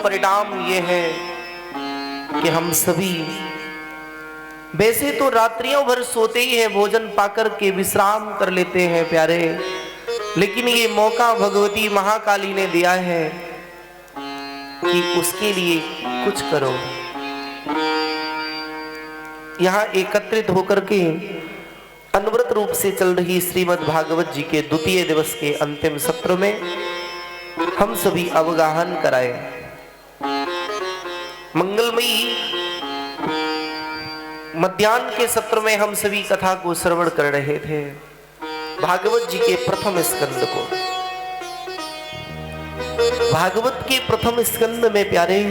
परिणाम ये है कि हम सभी वैसे तो रात्रियों भर सोते ही हैं, भोजन पाकर के विश्राम कर लेते हैं प्यारे, लेकिन ये मौका भगवती महाकाली ने दिया है कि उसके लिए कुछ करो। यहाँ एकत्रित होकर के अनवरत रूप से चल रही श्रीमद् भागवत जी के द्वितीय दिवस के अंतिम सत्र में हम सभी अवगाहन कराए। मंगलमयी मध्याह्न के सत्र में हम सभी कथा को श्रवण कर रहे थे, भागवत जी के प्रथम स्कंद को। भागवत के प्रथम स्कंद में प्यारे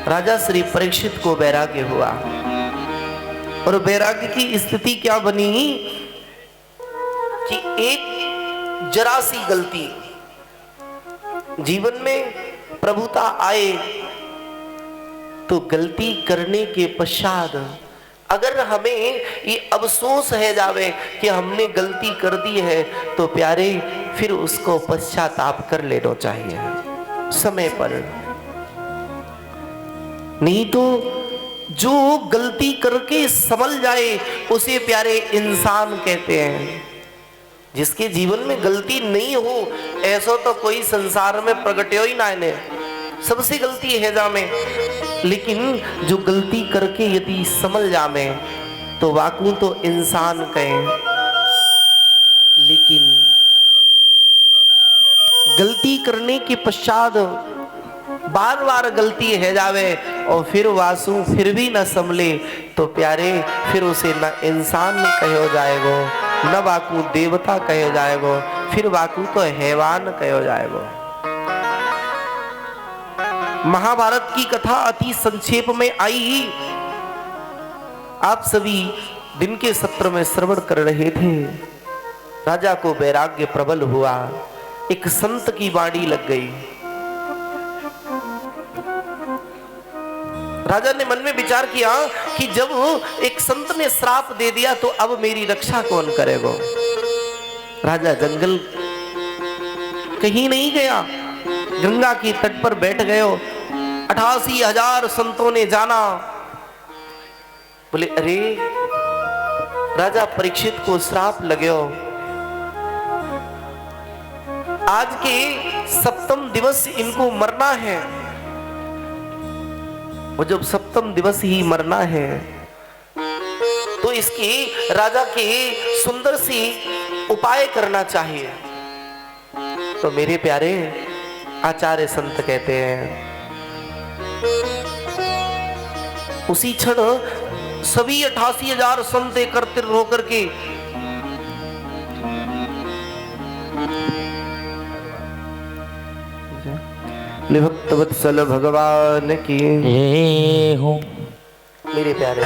राजा श्री परीक्षित को वैराग्य हुआ, और वैराग्य की स्थिति क्या बनी कि एक जरा सी गलती जीवन में प्रभुता आए तो गलती करने के पश्चात अगर हमें ये अफसोस है जावे कि हमने गलती कर दी है, तो प्यारे फिर उसको पश्चाताप कर लेना चाहिए समय पर। नहीं तो जो गलती करके संभल जाए उसे प्यारे इंसान कहते हैं। जिसके जीवन में गलती नहीं हो ऐसा तो कोई संसार में प्रगट्यो ही ना है, सबसे गलती है जामे, लेकिन जो गलती करके यदि संभल जामे तो वाकू तो इंसान कहे। लेकिन गलती करने के पश्चात बार बार गलती है जावे और फिर वासु फिर भी न संभले, तो प्यारे फिर उसे न इंसान कहो जाएगो, न वाकू देवता कहो जाएगो, फिर वाकू तो हैवान कहो जाएगो। महाभारत की कथा अति संक्षेप में आई, आप सभी दिन के सत्र में श्रवण कर रहे थे। राजा को वैराग्य प्रबल हुआ, एक संत की वाणी लग गई। राजा ने मन में विचार किया कि जब एक संत ने श्राप दे दिया तो अब मेरी रक्षा कौन करेगा। राजा जंगल कहीं नहीं गया, गंगा के तट पर बैठ गए। 88,000 संतों ने जाना, बोले अरे राजा परीक्षित को श्राप लगे, आज के सप्तम दिवस इनको मरना है, वो जब सप्तम दिवस ही मरना है तो इसके राजा के सुंदर सी उपाय करना चाहिए। तो मेरे प्यारे आचार्य संत कहते हैं, उसी क्षण सभी 88,000 संत एकत्रित होकर के भक्तवत्सल भगवान की हो। मेरे प्यारे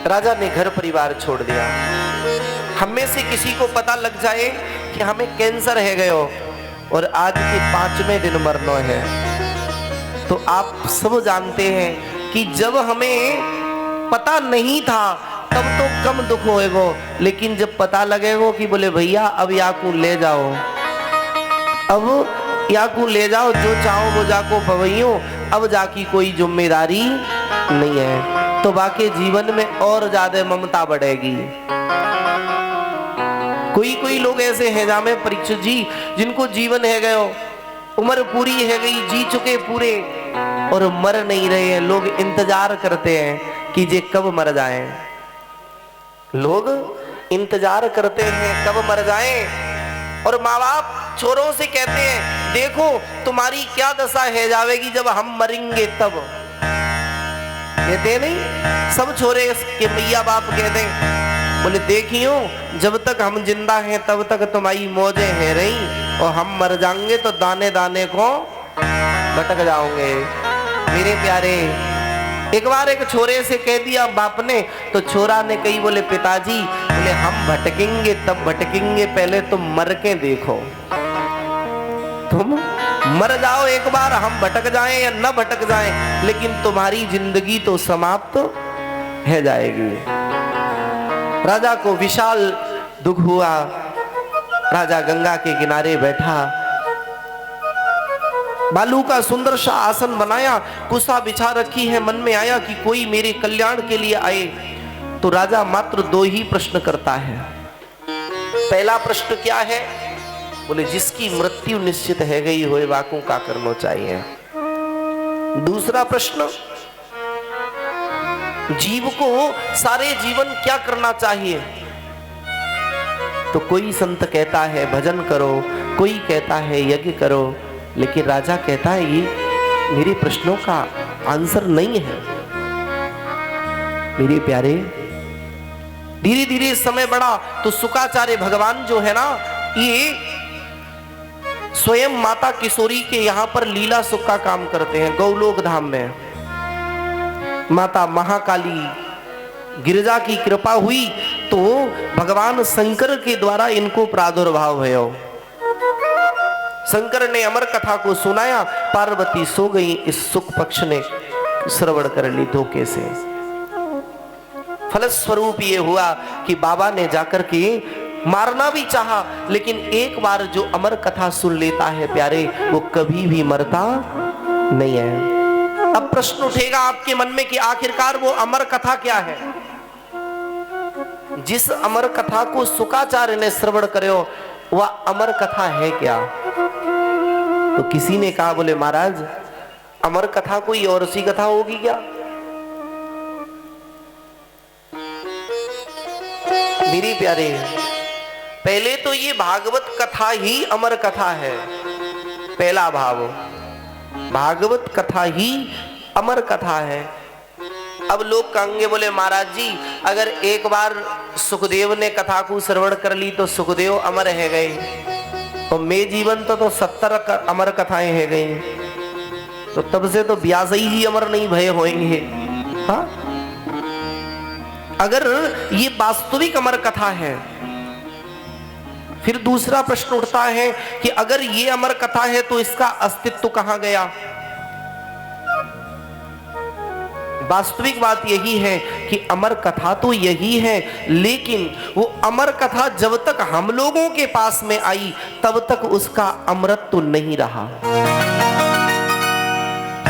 राजा ने घर परिवार छोड़ दिया। हम में से किसी को पता लग जाए कि हमें कैंसर है गयो और आज के 5वें दिन मरना है, तो आप सब जानते हैं कि जब हमें पता नहीं था तब तो कम दुख होएगो, लेकिन जब पता लगेगो कि बोले भैया अब याकू ले जाओ, अब याकू ले जाओ, जो चाहो वो जाको पवैयो, अब जाकी कोई जिम्मेदारी नहीं है, तो बाकी जीवन में और ज्यादा ममता बढ़ेगी। कोई लोग ऐसे हैं जामे परीक्षित जी, जिनको जीवन है गयो, उम्र पूरी है गई, जी चुके पूरे और मर नहीं रहे हैं। लोग इंतजार करते हैं कि जे कब मर जाएं, लोग इंतजार करते हैं कब मर जाएं। और माँ बाप छोरों से कहते हैं देखो तुम्हारी क्या दशा है जावेगी जब हम मरेंगे तब। कहते नहीं सब छोरे के मैया बाप कहते हैं, बोले देखियो जब तक हम जिंदा हैं तब तक तुम्हारी मौजें हैं रही, और हम मर जाएंगे तो दाने दाने को भटक जाओगे। मेरे प्यारे एक बार एक छोरे से कह दिया बाप ने, तो छोरा ने कही बोले पिताजी, बोले हम भटकेंगे तब भटकेंगे, पहले तुम मर के देखो, तुम मर जाओ एक बार, हम भटक जाएं या न भटक जाएं, लेकिन तुम्हारी जिंदगी तो समाप्त है जाएगी। राजा को विशाल दुख हुआ, राजा गंगा के किनारे बैठा, बालू का सुंदर सा आसन बनाया, कुशा बिछा रखी है। मन में आया कि कोई मेरे कल्याण के लिए आए, तो राजा मात्र दो ही प्रश्न करता है। पहला प्रश्न क्या है? बोले जिसकी मृत्यु निश्चित है गई होए वाकू का करना चाहिए। दूसरा प्रश्न, जीव को सारे जीवन क्या करना चाहिए? तो कोई संत कहता है भजन करो, कोई कहता है यज्ञ करो, लेकिन राजा कहता है ये मेरे प्रश्नों का आंसर नहीं है। मेरे प्यारे, धीरे धीरे समय बढ़ा तो शुकाचार्य भगवान जो है ना, ये स्वयं माता किशोरी के यहां पर लीला सुख का काम करते हैं। गौलोक धाम में माता महाकाली गिरिजा की कृपा हुई तो भगवान शंकर के द्वारा इनको प्रादुर्भाव भयो। शंकर ने अमर कथा को सुनाया, पार्वती सो गई। इस सुख पक्ष ने श्रवण कर ली धोखे से। फलस्वरूप ये हुआ कि बाबा ने जाकर के मारना भी चाहा, लेकिन एक बार जो अमर कथा सुन लेता है प्यारे, वो कभी भी मरता नहीं है। अब प्रश्न उठेगा आपके मन में कि आखिरकार वो अमर कथा क्या है? जिस अमर कथा को शुकाचार्य ने श्रवण करो, वह अमर कथा है क्या? तो किसी ने कहा, बोले महाराज अमर कथा कोई और सी कथा होगी क्या? मेरी प्यारे, पहले तो ये भागवत कथा ही अमर कथा है। पहला भाव, भागवत कथा ही अमर कथा है। अब लोग कहेंगे, बोले महाराज जी अगर एक बार सुखदेव ने कथा को श्रवण कर ली तो सुखदेव अमर है गए, तो मैं जीवन तो 70 अमर कथाएं है गई, तो तब से तो व्यास ही अमर नहीं भय होंगे। हाँ, अगर ये वास्तविक अमर कथा है, फिर दूसरा प्रश्न उठता है कि अगर ये अमर कथा है तो इसका अस्तित्व कहां गया? वास्तविक बात यही है कि अमर कथा तो यही है, लेकिन वो अमर कथा जब तक हम लोगों के पास में आई तब तक उसका अमरत्व नहीं रहा।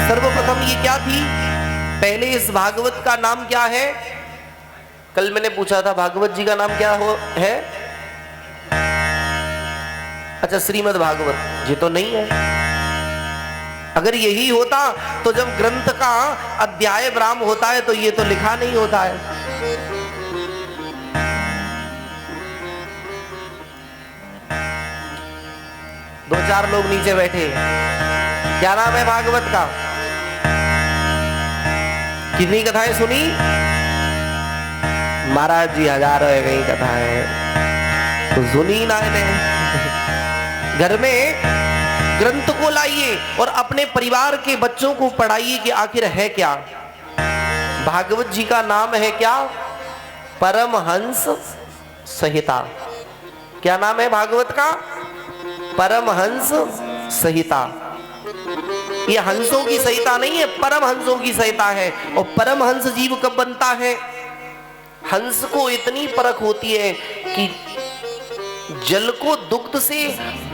सर्वप्रथम ये क्या थी? पहले इस भागवत का नाम क्या है? कल मैंने पूछा था भागवत जी का नाम क्या है? अच्छा, श्रीमद् भागवत। ये तो नहीं है। अगर यही होता तो जब ग्रंथ का अध्याय ब्राह्म होता है तो ये तो लिखा नहीं होता है। दो चार लोग नीचे बैठे, क्या नाम है भागवत का? कितनी कथाएं सुनी? महाराज जी हजारों है गई कथाएं, तो सुनी ना इन्हें। घर में ग्रंथ को लाइए और अपने परिवार के बच्चों को पढ़ाइए कि आखिर है क्या। भागवत जी का नाम है क्या? परमहंस संहिता। क्या नाम है भागवत का? परमहंस संहिता। ये हंसों की संहिता नहीं है, परमहंसों की संहिता है। और परमहंस जीव कब बनता है? हंस को इतनी परख होती है कि जल को दुग्ध से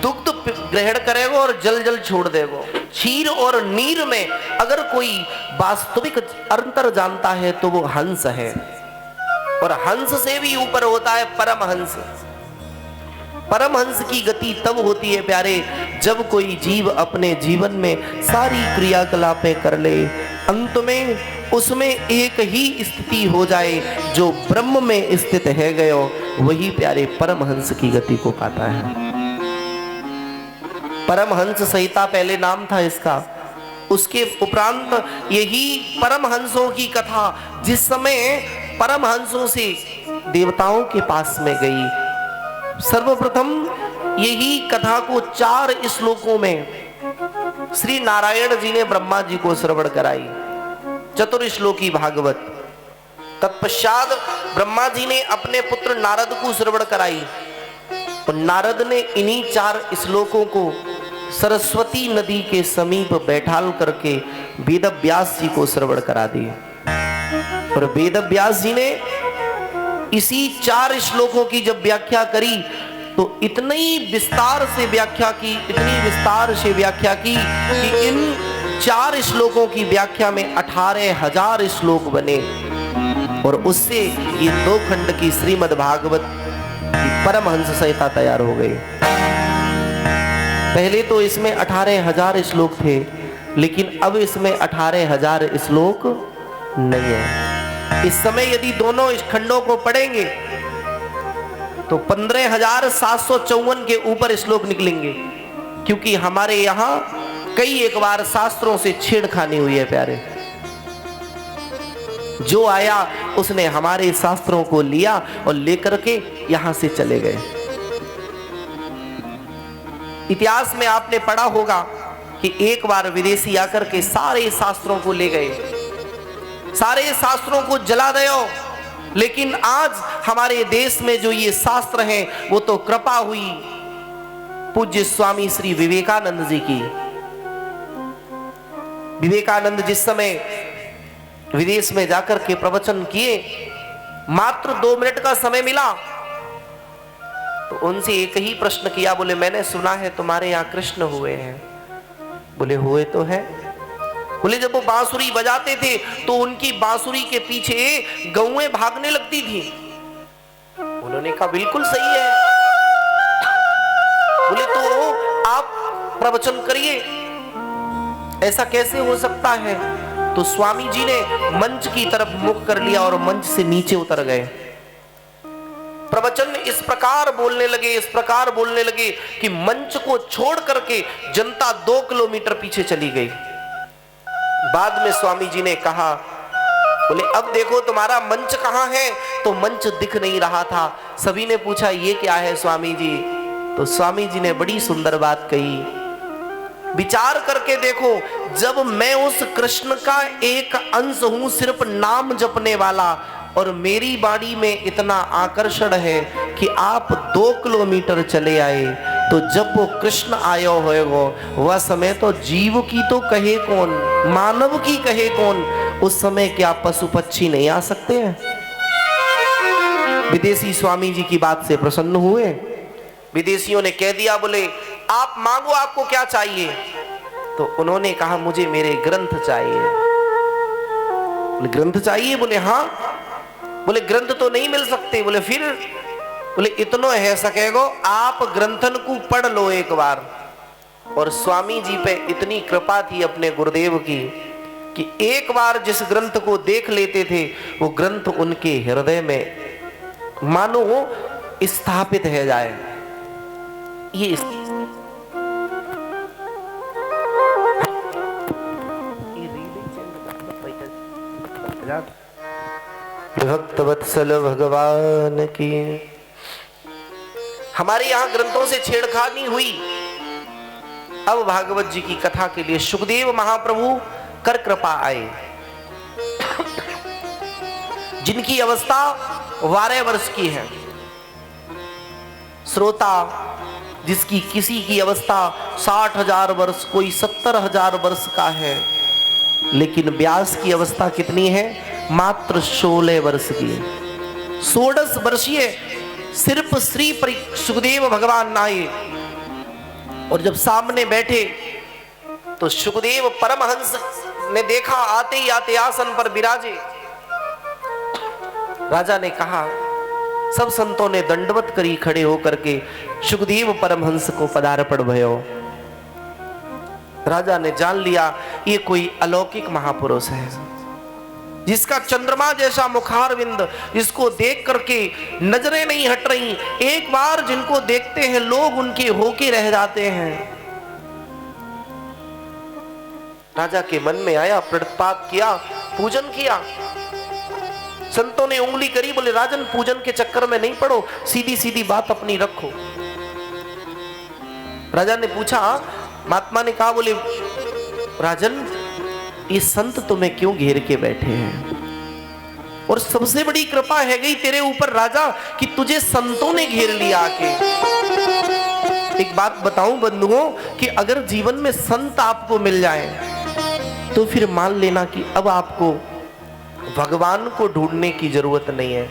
दुग्ध ग्रहण करेगा और जल जल छोड़ देगा। क्षीर और नीर में अगर कोई वास्तविक अंतर जानता है तो वो हंस है, और हंस से भी ऊपर होता है परमहंस। परमहंस की गति तब होती है प्यारे, जब कोई जीव अपने जीवन में सारी क्रियाकलापें कर ले, अंत में उसमें एक ही स्थिति हो जाए जो ब्रह्म में स्थित है गयो, वही प्यारे परमहंस की गति को पाता है। परमहंस संहिता पहले नाम था इसका। उसके उपरांत यही परमहंसों की कथा जिस समय परमहंसों से देवताओं के पास में गई, सर्वप्रथम यही कथा को 4 श्लोकों में श्री नारायण जी ने ब्रह्मा जी को श्रवण कराई। चतुर्श्लोकी भागवत। तत्पश्चात ब्रह्मा जी ने अपने पुत्र नारद को श्रवण कराई, और नारद ने इन्हीं 4 श्लोकों को सरस्वती नदी के समीप बैठाल करके वेदव्यास जी को श्रवण करा दिए। और वेदव्यास जी ने इसी 4 श्लोकों की जब व्याख्या करी तो इतनी विस्तार से व्याख्या की, इतनी विस्तार से व्याख्या की कि इन 4 श्लोकों की व्याख्या में 18,000 श्लोक बने और उससे ये 2 खंड की श्रीमद् भागवत की परमहंस संहिता तैयार हो गई। पहले तो इसमें 18,000 श्लोक थे, लेकिन अब इसमें 18,000 श्लोक नहीं है। इस समय यदि दोनों इस खंडों को पढ़ेंगे तो 15,754 के ऊपर श्लोक निकलेंगे, क्योंकि हमारे यहां कई एक बार शास्त्रों से छेड़खानी हुई है प्यारे। जो आया उसने हमारे शास्त्रों को लिया और लेकर के यहां से चले गए। इतिहास में आपने पढ़ा होगा कि एक बार विदेशी आकर के सारे शास्त्रों को ले गए, सारे शास्त्रों को जला दो। लेकिन आज हमारे देश में जो ये शास्त्र हैं वो तो कृपा हुई पूज्य स्वामी श्री विवेकानंद जी की। विवेकानंद जिस समय विदेश में जाकर के प्रवचन किए, मात्र 2 मिनट का समय मिला तो उनसे एक ही प्रश्न किया। बोले मैंने सुना है तुम्हारे यहाँ कृष्ण हुए हैं। बोले हुए तो है। बोले जब वो बांसुरी बजाते थे तो उनकी बांसुरी के पीछे गौएं भागने लगती थी। उन्होंने कहा बिल्कुल सही है। बोले तो आप प्रवचन करिए, ऐसा कैसे हो सकता है? तो स्वामी जी ने मंच की तरफ मुख कर लिया और मंच से नीचे उतर गए। प्रवचन इस प्रकार बोलने लगे, इस प्रकार बोलने लगे कि मंच को छोड़ करके जनता 2 किलोमीटर पीछे चली गई। बाद में स्वामी जी ने कहा, बोले अब देखो तुम्हारा मंच कहां है? तो मंच दिख नहीं रहा था। सभी ने पूछा ये क्या है स्वामी जी? तो स्वामी जी ने बड़ी सुंदर बात कही, विचार करके देखो, जब मैं उस कृष्ण का एक अंश हूं, सिर्फ नाम जपने वाला, और मेरी वाणी में इतना आकर्षण है कि आप 2 किलोमीटर चले आए, तो जब वो कृष्ण आयो होएगो वह समय तो जीव की तो कहे कौन, मानव की कहे कौन, उस समय क्या पशु पक्षी नहीं आ सकते हैं? विदेशी स्वामी जी की बात से प्रसन्न हुए। विदेशियों ने कह दिया, बोले आप मांगो, आपको क्या चाहिए? तो उन्होंने कहा मुझे मेरे ग्रंथ चाहिए। बोले ग्रंथ चाहिए? बोले हाँ। बोले ग्रंथ तो नहीं मिल सकते। बोले फिर? बोले इतनो है सकेगो, आप ग्रंथन को पढ़ लो एक बार। और स्वामी जी पे इतनी कृपा थी अपने गुरुदेव की कि एक बार जिस ग्रंथ को देख लेते थे वो ग्रंथ उनके हृदय में मानो स्थापित है जाए। ये भक्त वत्सल भगवान की। हमारे यहां ग्रंथों से छेड़खानी हुई। अब भागवत जी की कथा के लिए सुखदेव महाप्रभु कर कृपा आए, जिनकी अवस्था 12 वर्ष की है। श्रोता जिसकी किसी की अवस्था 60,000 वर्ष, कोई 70,000 वर्ष का है, लेकिन व्यास की अवस्था कितनी है? मात्र 16 वर्ष की। 16 वर्षीय सिर्फ श्री सुखदेव भगवान आए, और जब सामने बैठे तो सुखदेव परमहंस ने देखा, आते ही आते आसन पर विराजे। राजा ने कहा, सब संतों ने दंडवत करी खड़े होकर के, सुखदेव परमहंस को पदार्पण भयो। राजा ने जान लिया ये कोई अलौकिक महापुरुष है, जिसका चंद्रमा जैसा मुखारविंद, जिसको देख करके नजरें नहीं हट रही। एक बार जिनको देखते हैं लोग उनके होके रह जाते हैं। राजा के मन में आया, प्रणपात किया, पूजन किया। संतों ने उंगली करी, बोले राजन पूजन के चक्कर में नहीं पड़ो, सीधी सीधी बात अपनी रखो। राजा ने पूछा, महात्मा ने कहा, बोले राजन ये संत तुम्हें क्यों घेर के बैठे हैं? और सबसे बड़ी कृपा है गई तेरे ऊपर राजा कि तुझे संतों ने घेर लिया आके। एक बात बताऊं बंधुओं कि अगर जीवन में संत आपको मिल जाए तो फिर मान लेना कि अब आपको भगवान को ढूंढने की जरूरत नहीं है।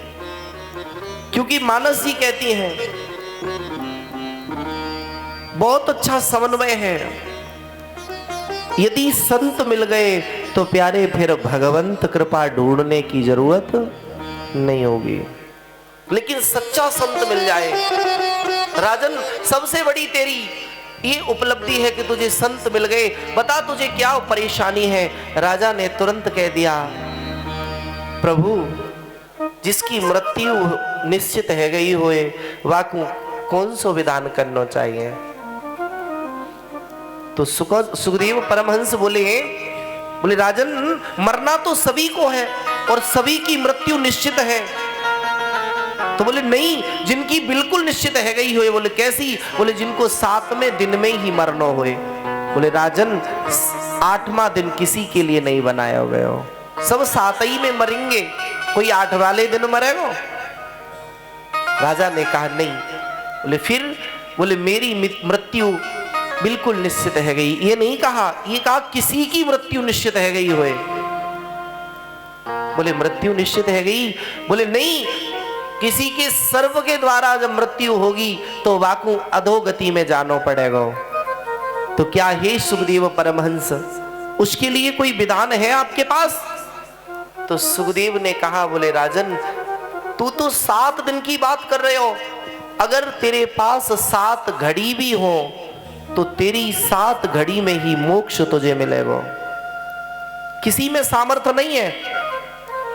क्योंकि मानस जी कहती हैं बहुत अच्छा समन्वय है। यदि संत मिल गए तो प्यारे फिर भगवंत कृपा ढूंढने की जरूरत नहीं होगी। लेकिन सच्चा संत मिल जाए, राजन सबसे बड़ी तेरी ये उपलब्धि है कि तुझे संत मिल गए। बता तुझे क्या परेशानी है। राजा ने तुरंत कह दिया, प्रभु जिसकी मृत्यु निश्चित है गई होए वाकू कौन सो विधान करना चाहिए। तो सुखदेव परमहंस बोले राजन मरना तो सभी को है और सभी की मृत्यु निश्चित है। तो बोले नहीं, जिनकी बिल्कुल निश्चित है गई होए। बोले कैसी? बोले जिनको 7वें दिन में ही मरना होए। बोले राजन 8वां दिन किसी के लिए नहीं बनाया गया हो, सब 7 ही में मरेंगे, कोई 8 वाले दिन मरेगा। राजा ने कहा नहीं। बोले फिर? बोले मेरी मृत्यु बिल्कुल निश्चित है गई। ये नहीं कहा, ये कहा किसी की मृत्यु निश्चित है गई होए। बोले मृत्यु निश्चित है गई? बोले नहीं, किसी के सर्व के द्वारा जब मृत्यु होगी तो वाकू अधोगति में जाना पड़ेगा। तो क्या हे सुखदेव परमहंस उसके लिए कोई विधान है आपके पास? तो सुखदेव ने कहा, बोले राजन तू तो 7 दिन की बात कर रहे हो, अगर तेरे पास 7 घड़ी भी हो तो तेरी 7 घड़ी में ही मोक्ष तुझे मिलेगा। किसी में सामर्थ्य नहीं है।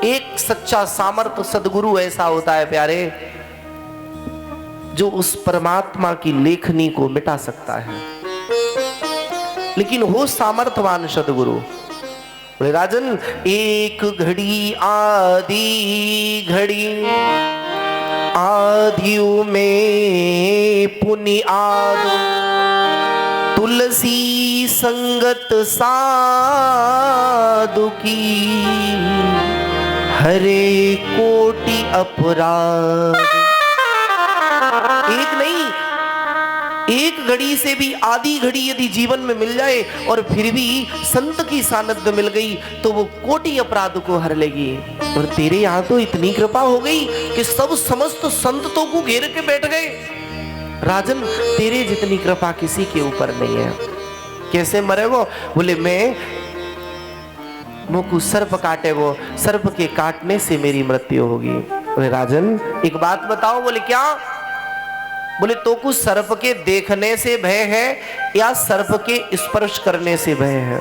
एक सच्चा सामर्थ्य सदगुरु ऐसा होता है प्यारे, जो उस परमात्मा की लेखनी को मिटा सकता है। लेकिन हो सामर्थ्यवान सदगुरु। बोले राजन एक घड़ी आधी घड़ी आधियु में पुनि आदि तुलसी संगत साधु की हरे कोटि अपराध। एक नहीं, एक घड़ी से भी आधी घड़ी यदि जीवन में मिल जाए और फिर भी संत की सानिध्य मिल गई तो वो कोटि अपराध को हर लेगी। और तेरे यहाँ तो इतनी कृपा हो गई कि सब समस्त संतों को घेर के बैठ गए। राजन तेरे जितनी कृपा किसी के ऊपर नहीं है। कैसे मरेगो? बोले मैं मुझको सर्प काटेगो, सर्प के काटने से मेरी मृत्यु होगी। बोले राजन एक बात बताओ। बोले क्या? बोले तो कुछ सर्प के देखने से भय है या सर्प के स्पर्श करने से भय है?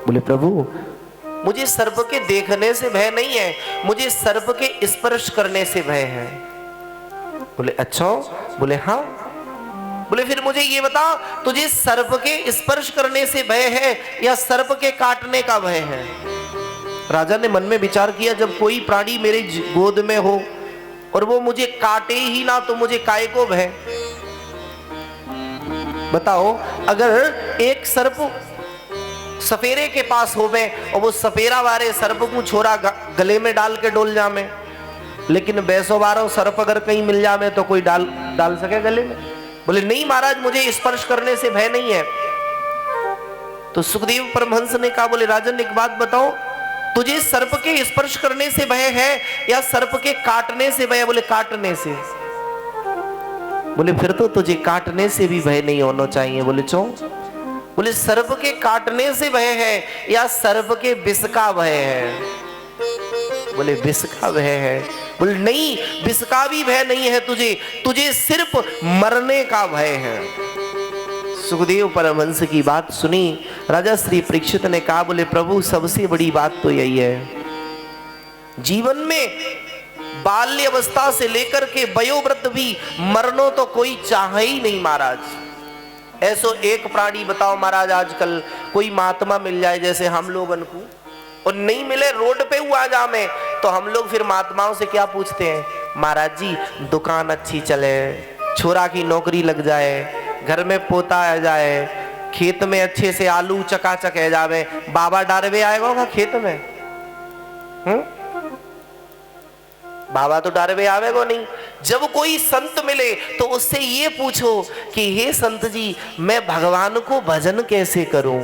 बोले प्रभु मुझे सर्प के देखने से भय नहीं है, मुझे सर्प के स्पर्श करने से भय है। बोले अच्छा? बोले हाँ। बोले फिर मुझे ये बता, तुझे सर्प के स्पर्श करने से भय है या सर्प के काटने का भय है? राजा ने मन में विचार किया, जब कोई प्राणी मेरे गोद में हो और वो मुझे काटे ही ना तो मुझे काय को भय। बताओ अगर एक सर्प सफेरे के पास हो में और वो सफेरा वाले सर्प को छोरा गले में डाल के डोल जामे, लेकिन 212 सर्प अगर कहीं मिल जामे तो कोई डाल सके गले में? बोले नहीं महाराज मुझे स्पर्श करने से भय नहीं है। तो सुखदेव परमहंस ने कहा, बोले राजन एक बात बताओ, तुझे सर्प के स्पर्श करने से भय है या सर्प के काटने से भय? बोले काटने से। बोले फिर तो तुझे काटने से भी भय नहीं होना चाहिए। बोले क्यों? बोले सर्प के काटने से भय है या सर्प के विष का भय है? बोले विष का भय है। बोले नहीं विष का भी भय नहीं है तुझे, तुझे सिर्फ मरने का भय है। सुखदेव परमहंस की बात सुनी राजा श्री परीक्षित ने कहा, बोले प्रभु सबसे बड़ी बात तो यही है, जीवन में बाल्य अवस्था से लेकर के वयोवृद्ध भी मरनो तो कोई चाहे ही नहीं महाराज। ऐसो एक प्राणी बताओ महाराज, आजकल कोई महात्मा मिल जाए जैसे हम लोगन को और नहीं मिले रोड पे हुआ जामे तो हम लोग फिर महात्माओं से क्या पूछते हैं? महाराज जी दुकान अच्छी चले, छोरा की नौकरी लग जाए, घर में पोता आ जाए, खेत में अच्छे से आलू चकाचक है जावे, बाबा डारवे आएगा खेत में? बाबा तो डारवे आवेगा नहीं। जब कोई संत मिले तो उससे ये पूछो कि हे संत जी मैं भगवान को भजन कैसे करूं,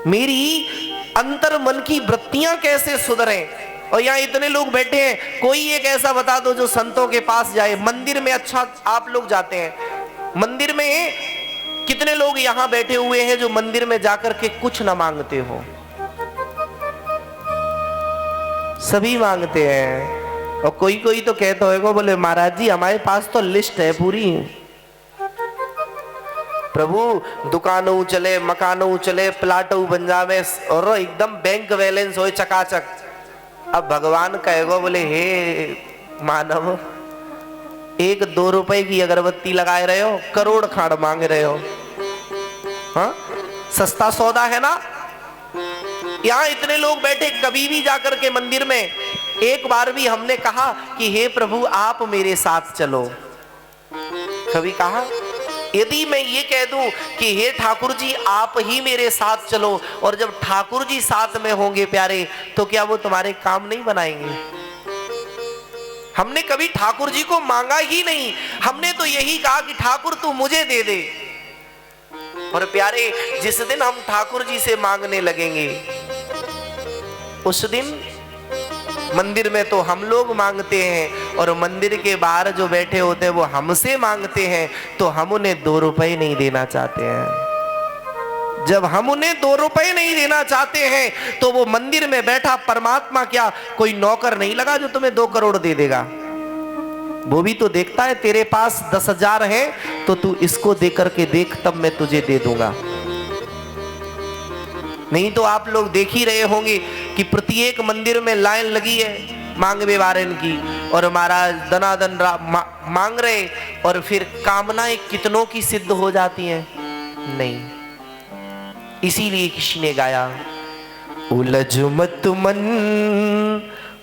मेरी अंतर मन की वृत्तियां कैसे सुधरें। और यहाँ इतने लोग बैठे हैं, कोई एक ऐसा बता दो जो संतों के पास जाए। मंदिर में अच्छा आप लोग जाते हैं, मंदिर में कितने लोग यहां बैठे हुए हैं जो मंदिर में जाकर के कुछ ना मांगते हो? सभी मांगते हैं। और कोई कोई तो कहता होगा, बोले महाराज जी हमारे पास तो लिस्ट है पूरी। प्रभु दुकानों चले, मकानों चले, प्लाटों बन जावे और एकदम बैंक बैलेंस हो चकाचक। अब भगवान कहेगा, बोले हे मानव, 1-2 रुपए की अगरबत्ती लगाए रहे हो, करोड़ खाड़ मांग रहे हो। हाँ, सस्ता सौदा है ना? यहाँ इतने लोग बैठे, कभी भी जाकर के मंदिर में एक बार भी हमने कहा कि हे प्रभु आप मेरे साथ चलो? कभी कहा? यदि मैं ये कह दूं कि हे ठाकुर जी आप ही मेरे साथ चलो, और जब ठाकुर जी साथ में होंगे प्यारे, तो क्या वो तुम्हारे काम नहीं बनाएंगे? हमने कभी ठाकुर जी को मांगा ही नहीं, हमने तो यही कहा कि ठाकुर तू मुझे दे दे। और प्यारे जिस दिन हम ठाकुर जी से मांगने लगेंगे, उस दिन मंदिर में तो हम लोग मांगते हैं, और मंदिर के बाहर जो बैठे होते हैं वो हमसे मांगते हैं, तो हम उन्हें 2 रुपए नहीं देना चाहते हैं। जब हम उन्हें 2 रुपए नहीं देना चाहते हैं, तो वो मंदिर में बैठा परमात्मा क्या कोई नौकर नहीं लगा जो तुम्हें 2 करोड़ दे देगा? वो भी तो देखता है तेरे पास 10,000 है तो तू इसको दे करके देख, तब मैं तुझे दे दूंगा। नहीं तो आप लोग देख ही रहे होंगे कि प्रत्येक मंदिर में लाइन लगी है मांगवे वारन की, और महाराज दनादन मांग रहे, और फिर कामनाएं कितनों की सिद्ध हो जाती हैं? नहीं। इसीलिए किसी ने गाया, उलझ मत मन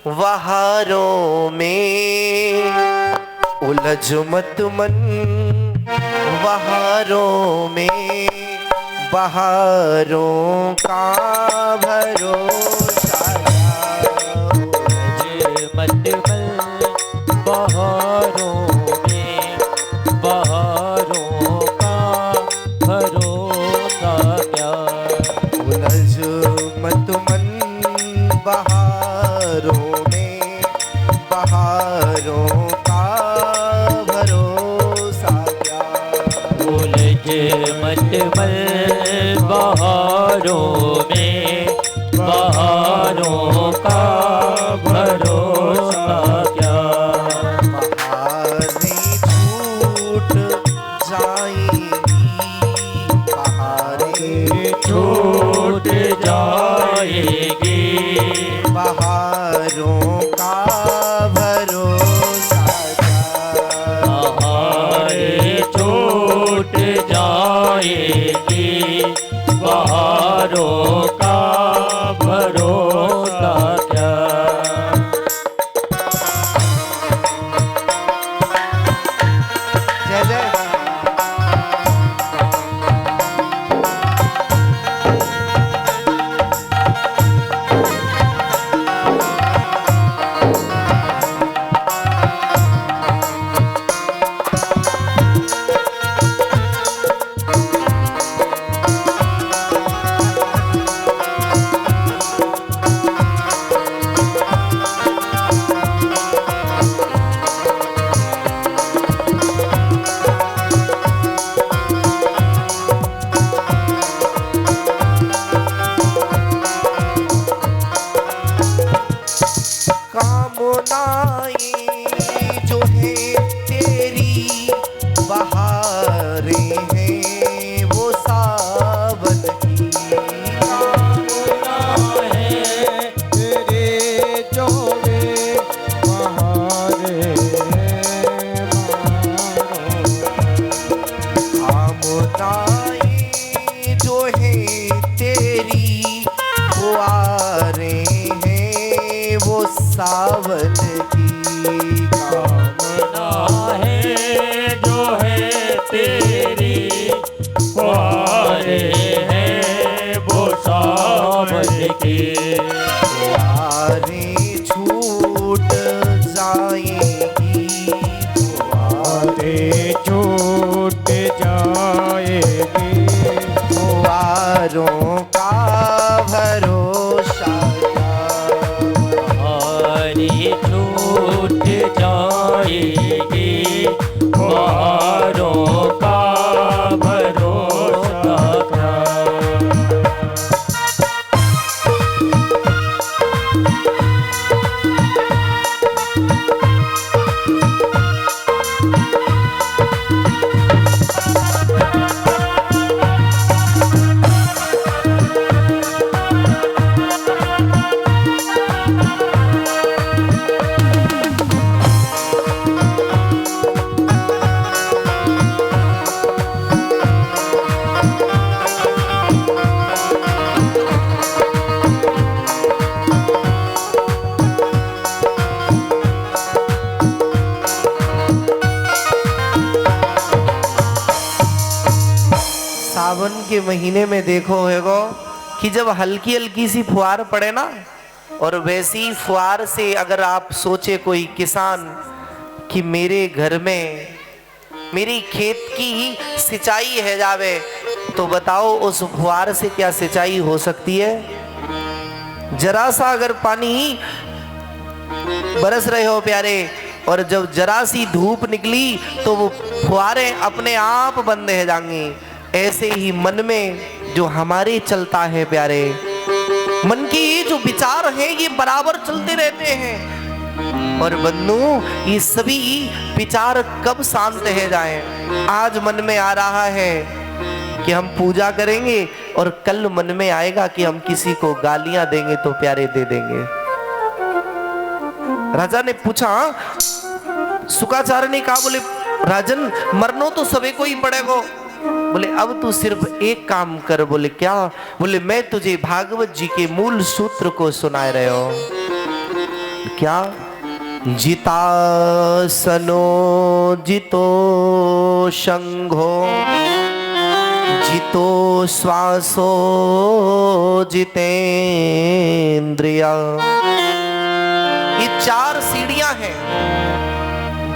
बहारों में, उलझ मत मन बहारों में, बहारों का भरोसा, उलझ मत मन बहारों में, बहारों का भरोसा क्या। उलझ मत मन बहारों में, बहारों का भरोसा क्या। उलझ मत मन बहारों में, बहारों का भरोसा क्या। बहारें छूट जाएंगी, बहारें छूट जाएगी, बहारों का भरोसा क्या। बहारें छूट जाएगी, बहारों का भरोसा क्या। जय जय। कामनाएं जो है तेरी, बहारें हैं वो सावन की। है तेरे जो वे बहारे कामनाएं जो है तेरी, वो आ रहे हैं वो सावन की। कामना है जो है तेरी, बहारे हैं वो सावन की। बहारें छूट जाएंगी, बहारें छूट जाएगी, बहारों का भरोसा क्या। बहारें छूट जाएगी, बहारों का सावन के महीने में देखो होगो कि जब हल्की हल्की सी फुहार पड़े ना, और वैसी फुहार से अगर आप सोचे कोई किसान कि मेरे घर में मेरी खेत की सिंचाई है जावे, तो बताओ उस फुहार से क्या सिंचाई हो सकती है। जरा सा अगर पानी बरस रहे हो प्यारे, और जब जरा सी धूप निकली तो वो फुहारें अपने आप बंद हो जाएंगी। ऐसे ही मन में जो हमारे चलता है प्यारे, मन के ये जो विचार हैं ये बराबर चलते रहते हैं। और बन्नू ये सभी विचार कब शांत हो जाएं। आज मन में आ रहा है कि हम पूजा करेंगे, और कल मन में आएगा कि हम किसी को गालियां देंगे तो प्यारे दे देंगे। राजा ने पूछा, शुक्राचार्य ने कहा, बोले राजन मरनो तो सभी को ही पड़ेगा। बोले अब तू सिर्फ एक काम कर। बोले क्या? बोले मैं तुझे भागवत जी के मूल सूत्र को सुना रहे हो। क्या? जितासनो जितो शंघो जितो श्वासो जितेंद्रिया। ये 4 सीढ़ियां हैं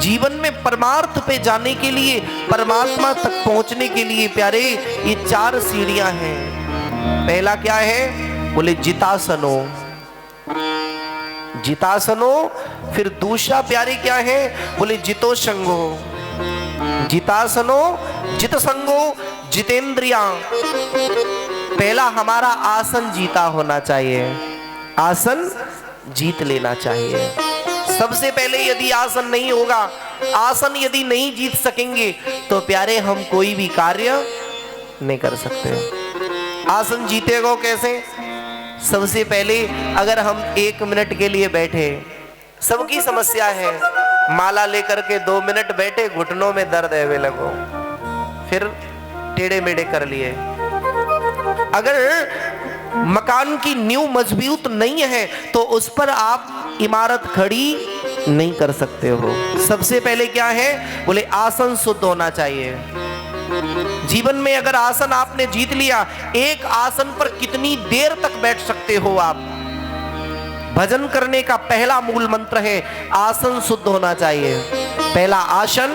जीवन में परमार्थ पे जाने के लिए, परमात्मा तक पहुंचने के लिए प्यारे। ये 4 सीढ़ियां हैं। पहला क्या है? बोले जितासनो। जितासनो। फिर दूसरा प्यारे क्या है? बोले जितो संगो। जितासनो, जित संगो, जितेंद्रिया। पहला हमारा आसन जीता होना चाहिए, आसन जीत लेना चाहिए। सबसे पहले यदि आसन नहीं होगा, आसन यदि नहीं जीत सकेंगे तो प्यारे हम कोई भी कार्य नहीं कर सकते। आसन जीतेगा कैसे? सबसे पहले अगर हम 1 मिनट के लिए बैठे, सबकी समस्या है, माला लेकर के 2 मिनट बैठे, घुटनों में दर्द है वे लगो, फिर टेढ़े मेढ़े कर लिए। अगर मकान की नींव मजबूत नहीं है तो उस पर आप इमारत खड़ी नहीं कर सकते हो। सबसे पहले क्या है? बोले आसन शुद्ध होना चाहिए। जीवन में अगर आसन आपने जीत लिया, एक आसन पर कितनी देर तक बैठ सकते हो आप। भजन करने का पहला मूल मंत्र है आसन शुद्ध होना चाहिए। पहला आसन।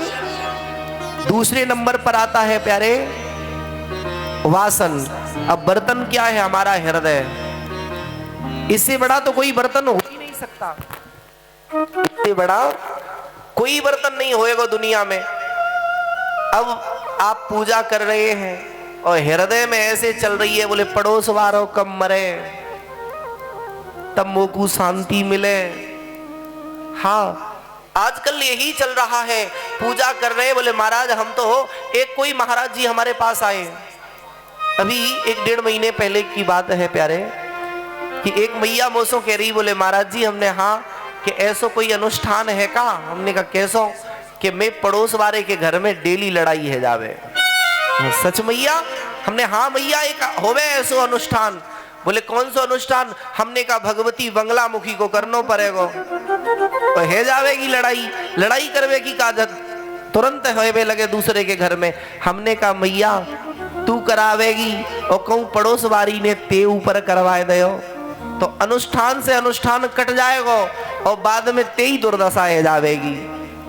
दूसरे नंबर पर आता है प्यारे वासन। अब बर्तन क्या है? हमारा हृदय। इससे बड़ा तो कोई बर्तन हो ही नहीं सकता। इससे बड़ा कोई बर्तन नहीं होएगा दुनिया में। अब आप पूजा कर रहे हैं और हृदय में ऐसे चल रही है, बोले पड़ोस वालों कब मरे तब मोकू शांति मिले। हाँ, आजकल यही चल रहा है। पूजा कर रहे हैं, बोले महाराज हम तो हो। एक कोई महाराज जी हमारे पास आए, अभी 1-1.5 महीने पहले की बात है प्यारे, कि एक मैया मोसो कह रही, बोले महाराज जी हमने हाँ कि ऐसो कोई अनुष्ठान है का? हमने कहा कैसो? कि मैं पड़ोस वाले के घर में डेली लड़ाई है जावे। सच मैया? हमने हाँ मैया एक होवे ऐसो अनुष्ठान। बोले कौन सा अनुष्ठान? हमने कहा भगवती बंगला मुखी को करनो पड़ेगा, तो है जावेगी लड़ाई। लड़ाई करवे की काजत तुरंत होवे लगे दूसरे के घर में। हमने कहा मैया तू करावेगी और कहूं पड़ोस वाली ने ते ऊपर करवाए दो, तो अनुष्ठान से अनुष्ठान कट जाएगा और बाद में ते ही दुर्दशा है जावेगी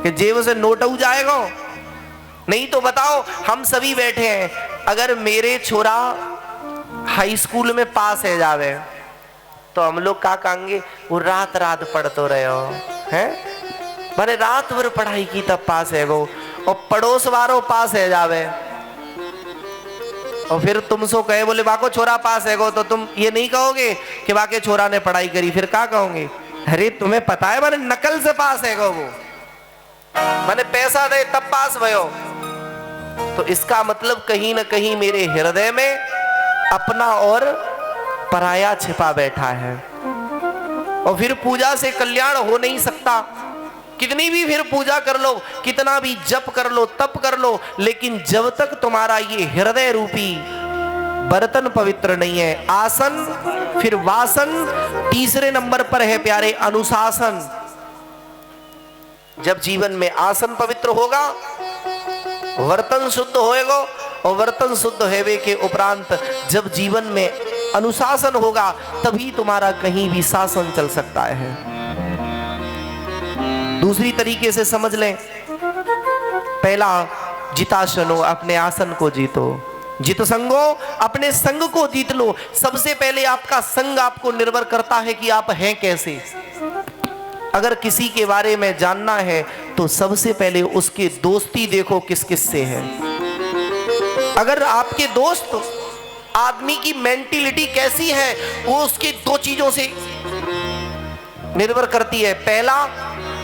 कि जेब से नोट हो जाएगा। नहीं तो बताओ, हम सभी बैठे हैं, अगर मेरे छोरा हाई स्कूल में पास है जावे तो हम लोग क्या कहेंगे? वो रात रात पढ़ते रहे हो हैं, मैंने रात भर पढ़ाई की तब पास है वो। और पड़ोस वालों पास है जावे और फिर तुमसो कहे बोले बाको छोरा पास है गो, तो तुम ये नहीं कहोगे कि बाके छोरा ने पढ़ाई करी, फिर क्या कहोगे? अरे तुम्हें पता है मैंने नकल से पास है गो, वो मैंने पैसा दे तब पास भयो। तो इसका मतलब कहीं ना कहीं मेरे हृदय में अपना और पराया छिपा बैठा है। और फिर पूजा से कल्याण हो नहीं सकता। कितनी भी फिर पूजा कर लो, कितना भी जप कर लो, तप कर लो, लेकिन जब तक तुम्हारा ये हृदय रूपी बर्तन पवित्र नहीं है। आसन, फिर वासन, तीसरे नंबर पर है प्यारे अनुशासन। जब जीवन में आसन पवित्र होगा, बर्तन शुद्ध होएगा और वर्तन शुद्ध हेवे के उपरांत जब जीवन में अनुशासन होगा तभी तुम्हारा कहीं भी शासन चल सकता है। दूसरी तरीके से समझ लें, पहला जिताशनो, अपने आसन को जीतो। जित संगो, अपने संग को जीत लो। सबसे पहले आपका संग आपको निर्भर करता है कि आप हैं कैसे। अगर किसी के बारे में जानना है तो सबसे पहले उसके दोस्ती देखो किस किस से है। अगर आपके दोस्त आदमी की मेंटिलिटी कैसी है वो उसकी दो चीजों से निर्भर करती है। पहला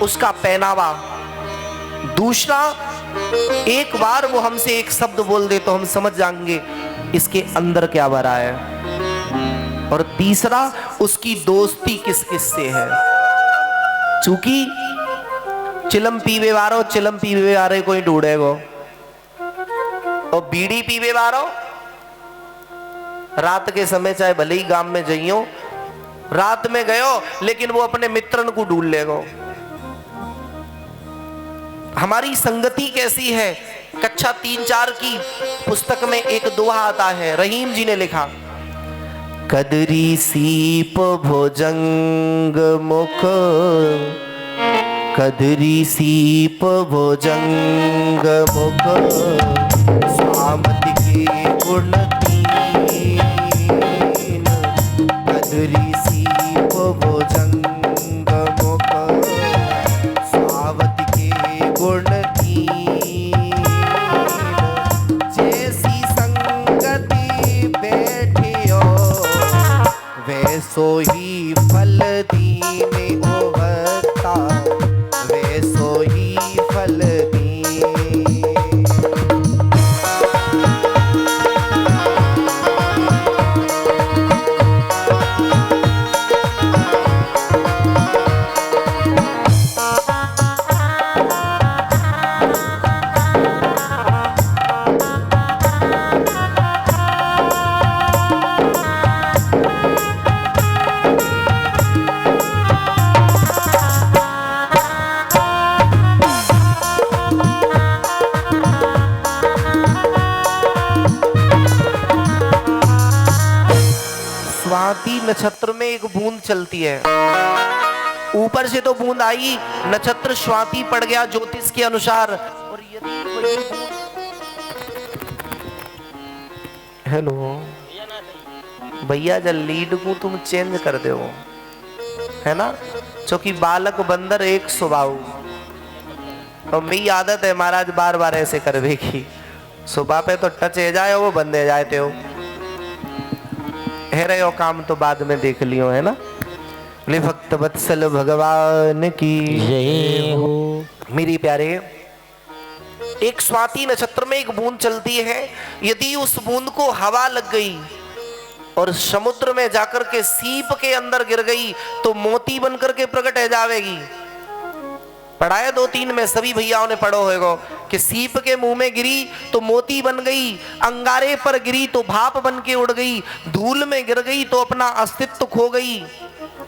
उसका पहनावा, दूसरा एक बार वो हमसे एक शब्द बोल दे तो हम समझ जाएंगे इसके अंदर क्या भरा है, और तीसरा उसकी दोस्ती किस किस से है। चूंकि चिलम पीवे वारे कोई ढूंढेगो, और बीड़ी पीवे वारो रात के समय चाहे भले ही गांव में जाइयो, रात में गयो लेकिन वो अपने मित्रन को ढूंढ लेगो। हमारी संगति कैसी है? कक्षा 3-4 की पुस्तक में एक दोहा आता है, रहीम जी ने लिखा, कदरी सीप भोजंग मुख, कदरी सीप भोजंग मुख, स्वामति के गुण तीन, कदरी सीप भोजंग मुख, स्वावति के गुण तीन, जैसी संगति बैठियो वैसो ही फल दीने ओ भक्ता, वैसो ही फल दीने। स्वाति नक्षत्र में एक बूंद चलती है, ऊपर से तो बूंद आई, नक्षत्र स्वाति पड़ गया ज्योतिष के अनुसार, और यदि वही बूंद, हेलो भैया जल लीड को तुम चेंज कर दो, है ना, क्योंकि बालक बंदर एक स्वभाव, और मेरी आदत है महाराज बार बार ऐसे करवे की, सुबह पे तो टच है जाए वो बंदे जाते हो है रहे हो, काम तो बाद में देख लियो, है ना। बोले भक्त वत्सल भगवान की जय हो। मेरी प्यारे, एक स्वाति नक्षत्र में एक बूंद चलती है, यदि उस बूंद को हवा लग गई और समुद्र में जाकर के सीप के अंदर गिर गई तो मोती बनकर के प्रकट है जावेगी। पढ़ा है 2-3 में, सभी भैयाओं ने पढ़ो होगा कि सीप के मुंह में गिरी तो मोती बन गई, अंगारे पर गिरी तो भाप बन के उड़ गई, धूल में गिर गई तो अपना अस्तित्व खो गई।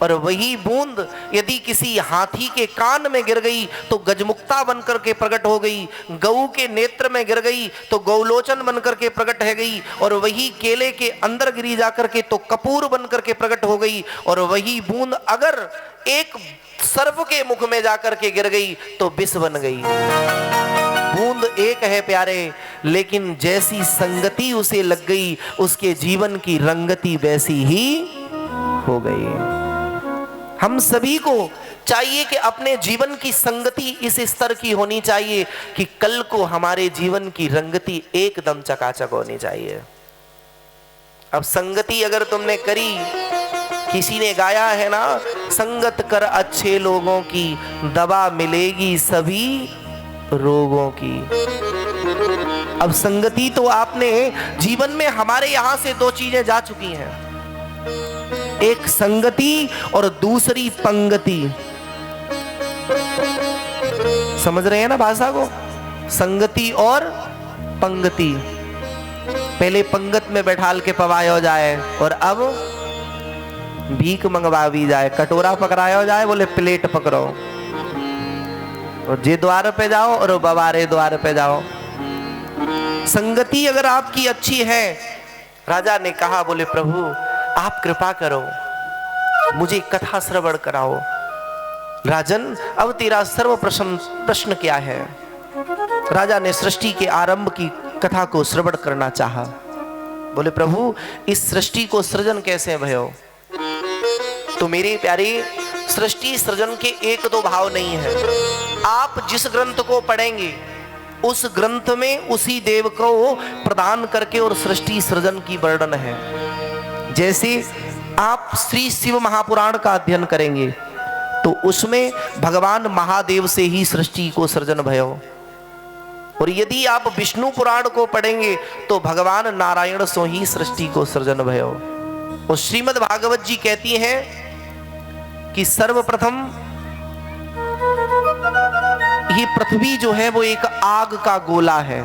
और वही बूंद यदि किसी हाथी के कान में गिर गई तो गजमुक्ता बनकर के प्रकट हो गई, गऊ के नेत्र में गिर गई तो गौलोचन बनकर के प्रकट है गई, और वही केले के अंदर गिरी जाकर के तो कपूर बनकर के प्रकट हो गई। और वही बूंद अगर एक सर्प के मुख में जाकर के गिर गई तो विष बन गई। बूंद एक है प्यारे, लेकिन जैसी संगति उसे लग गई उसके जीवन की रंगति वैसी ही हो गई। हम सभी को चाहिए कि अपने जीवन की संगति इस स्तर की होनी चाहिए कि कल को हमारे जीवन की रंगति एकदम चकाचक होनी चाहिए। अब संगति अगर तुमने करी, किसी ने गाया है ना, संगत कर अच्छे लोगों की, दवा मिलेगी सभी रोगों की। अब संगति तो आपने जीवन में हमारे यहां से 2 चीजें जा चुकी हैं, एक संगति और दूसरी पंगति। समझ रहे हैं ना भाषा को? संगति और पंगति। पहले पंगत में बैठाल के पवायो जाए और अब भीख मंगवा भी जाए, कटोरा पकड़ाया जाए, बोले प्लेट पकड़ो, और जे द्वार पे जाओ और बवारे द्वार पे जाओ। संगति अगर आपकी अच्छी है। राजा ने कहा, बोले प्रभु आप कृपा करो, मुझे कथा श्रवण कराओ। राजन अब तेरा सर्व प्रश्न क्या है? राजा ने सृष्टि के आरंभ की कथा को श्रवण करना चाहा। बोले प्रभु इस सृष्टि को सृजन कैसे भयो? तो मेरे प्यारे, सृष्टि सृजन के एक दो भाव नहीं है। आप जिस ग्रंथ को पढ़ेंगे उस ग्रंथ में उसी देव को प्रदान करके और सृष्टि सृजन की वर्णन है। जैसे आप श्री शिव महापुराण का अध्ययन करेंगे तो उसमें भगवान महादेव से ही सृष्टि को सृजन भयो, और यदि आप विष्णु पुराण को पढ़ेंगे तो भगवान नारायण सो ही सृष्टि को सृजन भयो। और श्रीमद् भागवत जी कहती हैं कि सर्वप्रथम ये पृथ्वी जो है वो एक आग का गोला है।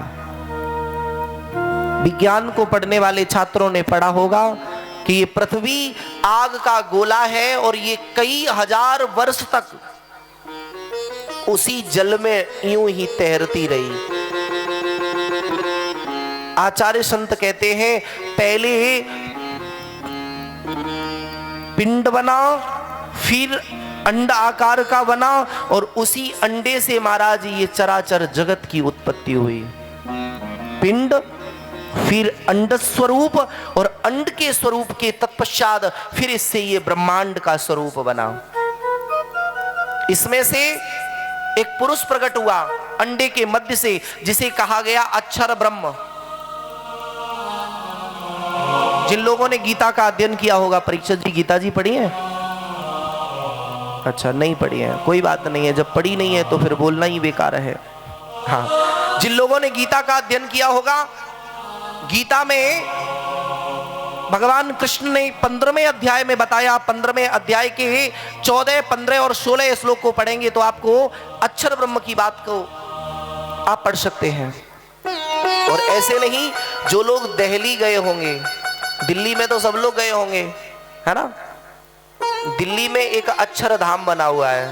विज्ञान को पढ़ने वाले छात्रों ने पढ़ा होगा कि ये पृथ्वी आग का गोला है और ये कई हजार वर्ष तक उसी जल में यूं ही तैरती रही। आचार्य संत कहते हैं पहले पिंड बना, फिर अंडा आकार का बना, और उसी अंडे से महाराज ये चराचर जगत की उत्पत्ति हुई। पिंड, फिर अंड स्वरूप, और अंड के स्वरूप के तत्पश्चात फिर इससे ये ब्रह्मांड का स्वरूप बना। इसमें से एक पुरुष प्रकट हुआ अंडे के मध्य से, जिसे कहा गया अक्षर ब्रह्म। जिन लोगों ने गीता का अध्ययन किया होगा, परीक्षित जी गीता जी पढ़ी है? अच्छा नहीं पढ़ी है, कोई बात नहीं है, जब पढ़ी नहीं है तो फिर बोलना ही बेकार है। हाँ, जिन लोगों ने गीता का अध्ययन किया होगा, गीता में भगवान कृष्ण ने 15वें अध्याय में बताया। 15वें अध्याय के 14, 15 और 16 श्लोक को पढ़ेंगे तो आपको अक्षर ब्रह्म की बात को आप पढ़ सकते हैं। और ऐसे नहीं, जो लोग दिल्ली गए होंगे, दिल्ली में तो सब लोग गए होंगे, है ना? दिल्ली में एक अक्षर धाम बना हुआ है।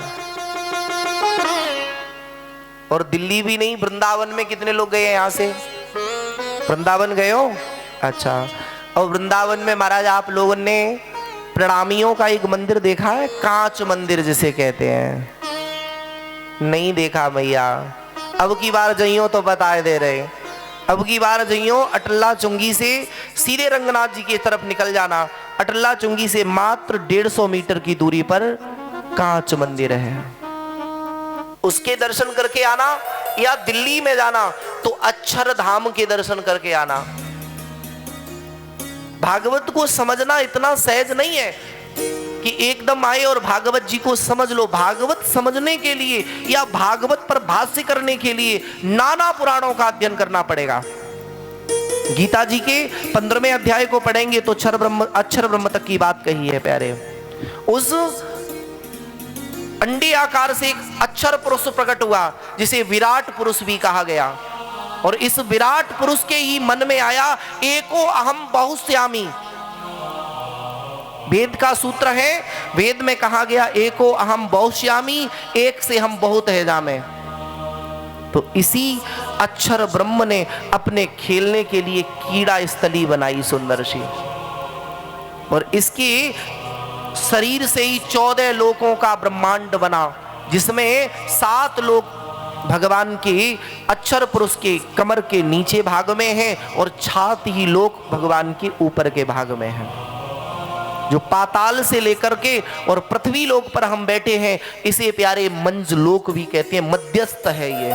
और दिल्ली भी नहीं, वृंदावन में कितने लोग गए हैं यहाँ से? वृंदावन गए हो? अच्छा। और वृंदावन में महाराज आप लोगों ने प्रणामियों का एक मंदिर देखा है? कांच मंदिर जिसे कहते हैं। नहीं देखा भैया, अब की बार जइयो तो बताए दे रहे। अब की बार जइयो, अटल्ला चुंगी से सीधे रंगनाथ जी की तरफ निकल जाना। अटल्ला चुंगी से मात्र 150 मीटर की दूरी पर कांच मंदिर है, उसके दर्शन करके आना। या दिल्ली में जाना तो अक्षर धाम के दर्शन करके आना। भागवत को समझना इतना सहज नहीं है कि एकदम आए और भागवत जी को समझ लो। भागवत समझने के लिए या भागवत पर भाष्य करने के लिए नाना पुराणों का अध्ययन करना पड़ेगा। गीता जी के 15वें अध्याय को पढ़ेंगे तो अक्षर ब्रह्म तक की बात कही है प्यारे। उस अंडे आकार से एक अक्षर पुरुष प्रकट हुआ, जिसे विराट पुरुष भी कहा गया। और इस विराट पुरुष के ही मन में आया एको अहम बहुश्यामी। वेद का सूत्र है, वेद में कहा गया एको अहम बहुश्यामी, एक से हम बहुत है जामे। तो इसी अक्षर ब्रह्म ने अपने खेलने के लिए कीड़ा स्थली बनाई सुंदर सी, और इसके शरीर से ही 14 लोकों का ब्रह्मांड बना, जिसमें 7 लोक भगवान के अक्षर पुरुष के कमर के नीचे भाग में हैं और 7 ही लोक भगवान के ऊपर के भाग में हैं। जो पाताल से लेकर के और पृथ्वी लोक पर हम बैठे हैं, इसे प्यारे मंज लोक भी कहते हैं। मध्यस्थ है ये,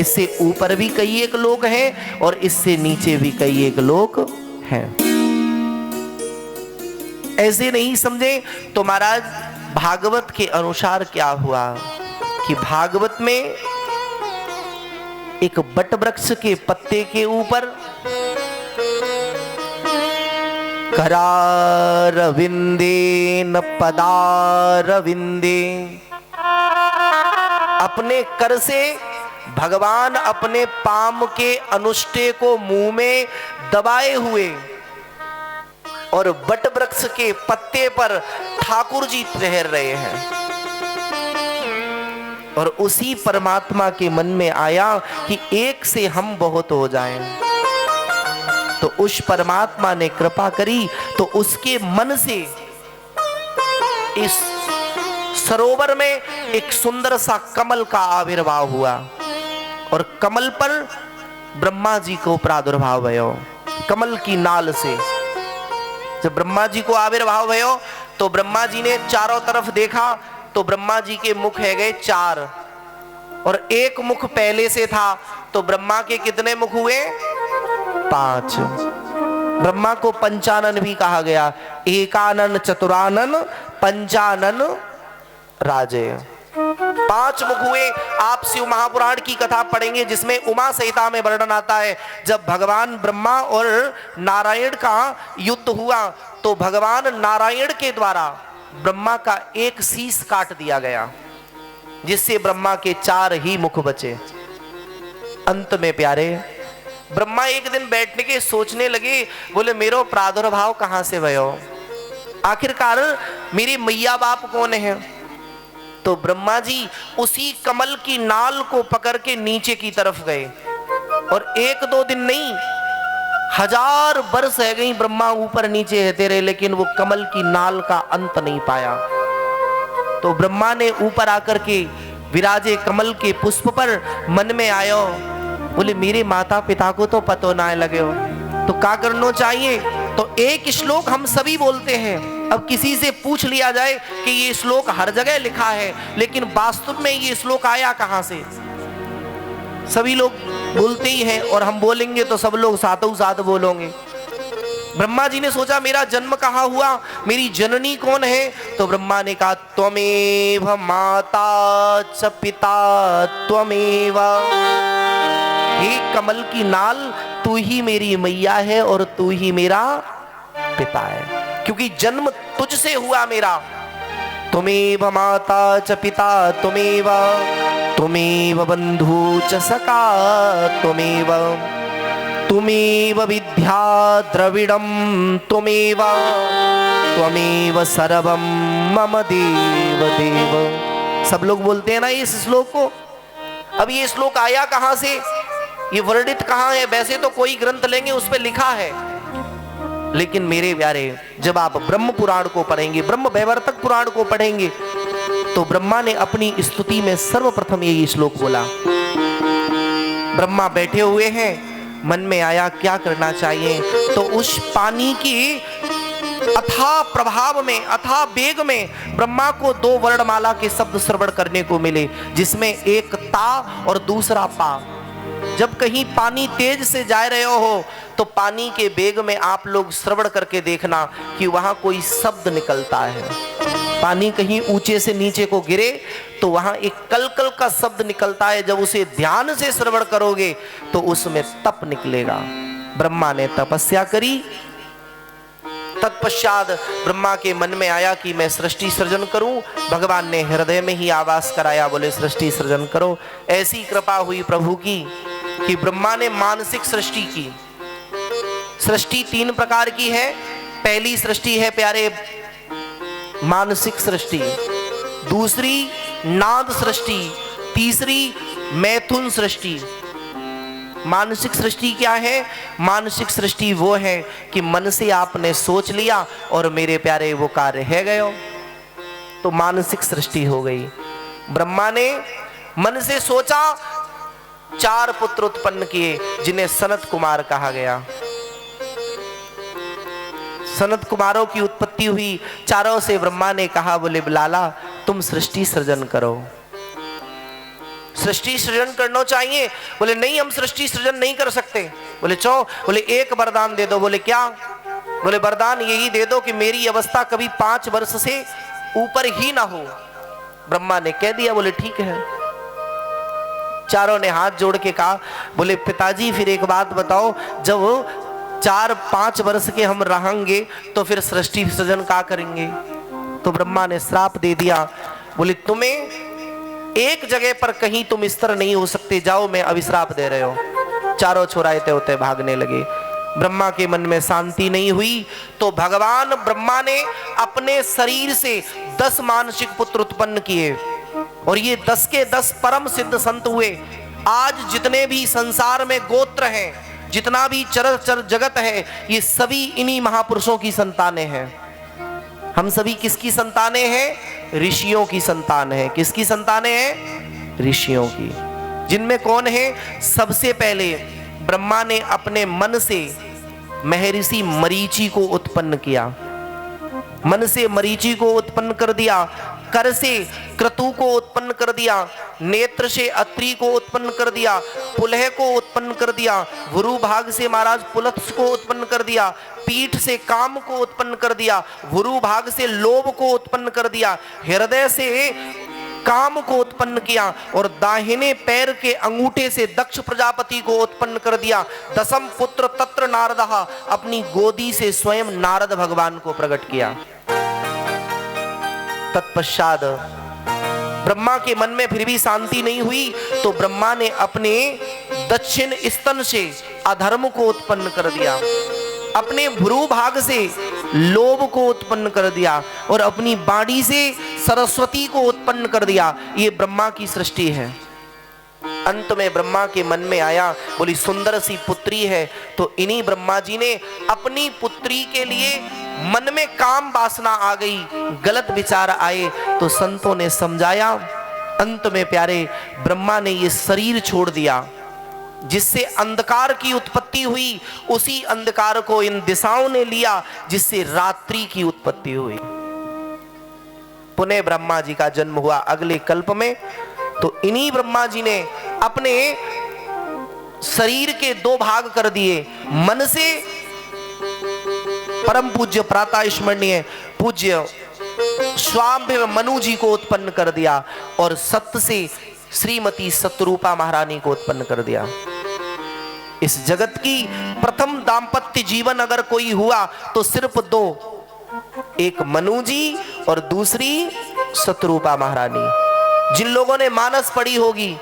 इससे ऊपर भी कई एक लोक हैं और इससे नीचे भी कई एक लोक हैं। ऐसे नहीं समझे तो महाराज भागवत के अनुसार क्या हुआ कि भागवत में एक बट वृक्ष के पत्ते के ऊपर करारविंदे न पदारविंदे, अपने कर से भगवान अपने पाम के अनुष्ठे को मुंह में दबाए हुए और बट वृक्ष के पत्ते पर ठाकुर जी ठहर रहे हैं। और उसी परमात्मा के मन में आया कि एक से हम बहुत हो जाएं। तो उस परमात्मा ने कृपा करी तो उसके मन से इस सरोवर में एक सुंदर सा कमल का आविर्भाव हुआ और कमल पर ब्रह्मा जी को प्रादुर्भाव भयो। कमल की नाल से जब ब्रह्मा जी को आविर्भाव भयो तो ब्रह्मा जी ने चारों तरफ देखा तो ब्रह्मा जी के मुख है गए 4 और एक मुख पहले से था तो ब्रह्मा के कितने मुख हुए? 5। ब्रह्मा को पंचानन भी कहा गया, एकानन चतुरानन पंचानन राजे। 5 मुख हुए। आप शिव महापुराण की कथा पढ़ेंगे जिसमें उमा संहिता में वर्णन आता है जब भगवान ब्रह्मा और नारायण का युद्ध हुआ तो भगवान नारायण के द्वारा ब्रह्मा का एक शीश काट दिया गया जिससे ब्रह्मा के 4 ही मुख बचे। अंत में प्यारे ब्रह्मा एक दिन बैठने के सोचने लगे, बोले मेरो प्रादुर्भाव कहां से भयो, आखिरकार मेरी मैया बाप कौन है? तो ब्रह्मा जी उसी कमल की नाल को पकड़ के नीचे की तरफ गए और 1-2 दिन नहीं 1000 वर्ष है गई ब्रह्मा ऊपर नीचे है तेरे, लेकिन वो कमल की नाल का अंत नहीं पाया। तो ब्रह्मा ने ऊपर आकर के विराजे कमल के पुष्प पर मन में आयो, बोले मेरे माता पिता को तो पतो ना लगे हो तो क्या करना चाहिए? तो एक श्लोक हम सभी बोलते हैं। अब किसी से पूछ लिया जाए कि ये श्लोक हर जगह लिखा है लेकिन वास्तव में ये श्लोक आया कहां से? सभी लोग बोलते ही हैं और हम बोलेंगे तो सब लोग साथों साथ बोलेंगे। ब्रह्मा जी ने सोचा मेरा जन्म कहाँ हुआ, मेरी जननी कौन है? तो ब्रह्मा ने कहा त्वमेव माता च पिता त्वमेव। हे कमल की नाल, तू ही मेरी मैया है और तू ही मेरा पिता है, क्योंकि जन्म तुझसे हुआ मेरा। त्वमेव माता च पिता त्वमेव, त्वमेव बंधु च सखा त्वमेव, त्वमेव विद्या द्रविड़म त्वमेव, त्वमेव सर्वम मम देव देव। सब लोग बोलते हैं ना इस श्लोक को। अब ये श्लोक आया कहां से, ये वर्णित कहां है? वैसे तो कोई ग्रंथ लेंगे उस पर लिखा है, लेकिन मेरे प्यारे जब आप ब्रह्म पुराण को पढ़ेंगे, ब्रह्म वैवर्तक पुराण को पढ़ेंगे तो ब्रह्मा ने अपनी स्तुति में सर्वप्रथम यही श्लोक बोला। ब्रह्मा बैठे हुए हैं, मन में आया क्या करना चाहिए, तो उस पानी की अथाह प्रभाव में, अथाह वेग में ब्रह्मा को 2 वर्णमाला के शब्द श्रवण करने को मिले, जिसमें एक ता और दूसरा पा। जब कहीं पानी तेज से जा रहे हो तो पानी के वेग में आप लोग श्रवण करके देखना कि वहां कोई शब्द निकलता है। पानी कहीं ऊंचे से नीचे को गिरे तो वहां एक कलकल का शब्द निकलता है। जब उसे ध्यान से श्रवण करोगे तो उसमें तप निकलेगा। ब्रह्मा ने तपस्या करी। तत्पश्चात ब्रह्मा के मन में आया कि मैं सृष्टि सृजन करूं। भगवान ने हृदय में ही आवास कराया, बोले सृष्टि सृजन करो। ऐसी कृपा हुई प्रभु की कि ब्रह्मा ने मानसिक सृष्टि की। सृष्टि 3 प्रकार की है। पहली सृष्टि है प्यारे मानसिक सृष्टि, दूसरी नाद सृष्टि, तीसरी मैथुन सृष्टि। मानसिक सृष्टि क्या है? मानसिक सृष्टि वो है कि मन से आपने सोच लिया और मेरे प्यारे वो कार्य है गयो, तो मानसिक सृष्टि हो गई। ब्रह्मा ने मन से सोचा, 4 पुत्र उत्पन्न किए जिन्हें सनत कुमार कहा गया। सनत कुमारों की उत्पत्ति हुई। चारों से ब्रह्मा ने कहा, बोले लाला तुम सृष्टि सृजन करो। सृष्टि सृजन करना चाहिए। बोले नहीं, हम सृष्टि सृजन नहीं कर सकते। बोले चो, बोले एक वरदान दे दो। बोले क्या? बोले वरदान यही दे दो कि मेरी अवस्था कभी 5 वर्ष से ऊपर ही ना हो। ब्रह्मा ने कह दिया। बोले ठीक है। चारों ने हाथ जोड़ के कहा, बोले पिताजी फिर एक बात बताओ, जब 4-5 वर्ष के हम रहेंगे तो फिर सृष्टि सृजन क्या करेंगे? तो ब्रह्मा ने श्राप दे दिया। बोले तुम्हें एक जगह पर कहीं तुम स्थिर नहीं हो सकते, जाओ मैं अभिश्राप दे रहे हो। चारों छोराते होते भागने लगे। ब्रह्मा के मन में शांति नहीं हुई तो भगवान ब्रह्मा ने अपने शरीर से 10 मानसिक पुत्र उत्पन्न किए। और ये 10 के 10 परम सिद्ध संत हुए। आज जितने भी संसार में गोत्र हैं, जितना भी चर जगत है, ये सभी इन्हीं महापुरुषों की संतानें हैं। हम सभी किसकी संतानें हैं? ऋषियों की संतान है। किसकी संतानें हैं? ऋषियों की। जिनमें कौन है? सबसे पहले ब्रह्मा ने अपने मन से महर्षि मरीचि को उत्पन्न किया। मन से मरीचि को उत्पन्न कर दिया, कर से क्रतु को उत्पन्न कर दिया, नेत्र से अत्रि को उत्पन्न कर दिया, पुलह को उत्पन्न कर दिया, भ्रू भाग से महाराज पुलत्स को उत्पन्न कर दिया, पीठ से काम को उत्पन्न कर दिया, भ्रू भाग से लोभ को उत्पन्न कर दिया, हृदय से काम को उत्पन्न किया और दाहिने पैर के अंगूठे से दक्ष प्रजापति को उत्पन्न कर दिया। दसम पुत्र तत्र नारदः, अपनी गोदी से स्वयं नारद भगवान को प्रकट किया। तत्पश्चात ब्रह्मा के मन में फिर भी शांति नहीं हुई, तो ब्रह्मा ने अपने दक्षिण स्तन से अधर्म को उत्पन्न कर दिया, अपने भ्रू भाग से लोभ को उत्पन्न कर दिया और अपनी बाड़ी से सरस्वती को उत्पन्न कर दिया। ये ब्रह्मा की सृष्टि है। अंत में ब्रह्मा के मन में आया, बोली सुंदर सी पुत्री है, तो इन्हीं ब्रह्मा जी ने अपनी पुत्री के लिए मन में काम वासना आ गई, गलत विचार आए, तो संतों ने समझाया। अंत में प्यारे ब्रह्मा ने ये शरीर छोड़ दिया, जिससे अंधकार की उत्पत्ति हुई, उसी अंधकार को इन दिशाओं ने लिया, जिससे रात्रि की उत्पत्ति हुई। पुनः ब्रह्मा जी का जन्म हुआ अगले कल्प में। तो इन्हीं ब्रह्मा जी ने अपने शरीर के 2 भाग कर दिए। मन से परम पूज्य प्रातः स्मरणीय पूज्य स्वाम्य मनु जी को उत्पन्न कर दिया और सत्य से श्रीमती सतरूपा महारानी को उत्पन्न कर दिया। इस जगत की प्रथम दाम्पत्य जीवन अगर कोई हुआ तो सिर्फ 2, एक मनु जी और दूसरी सतरूपा महारानी। जिन लोगों ने मानस पढ़ी होगी,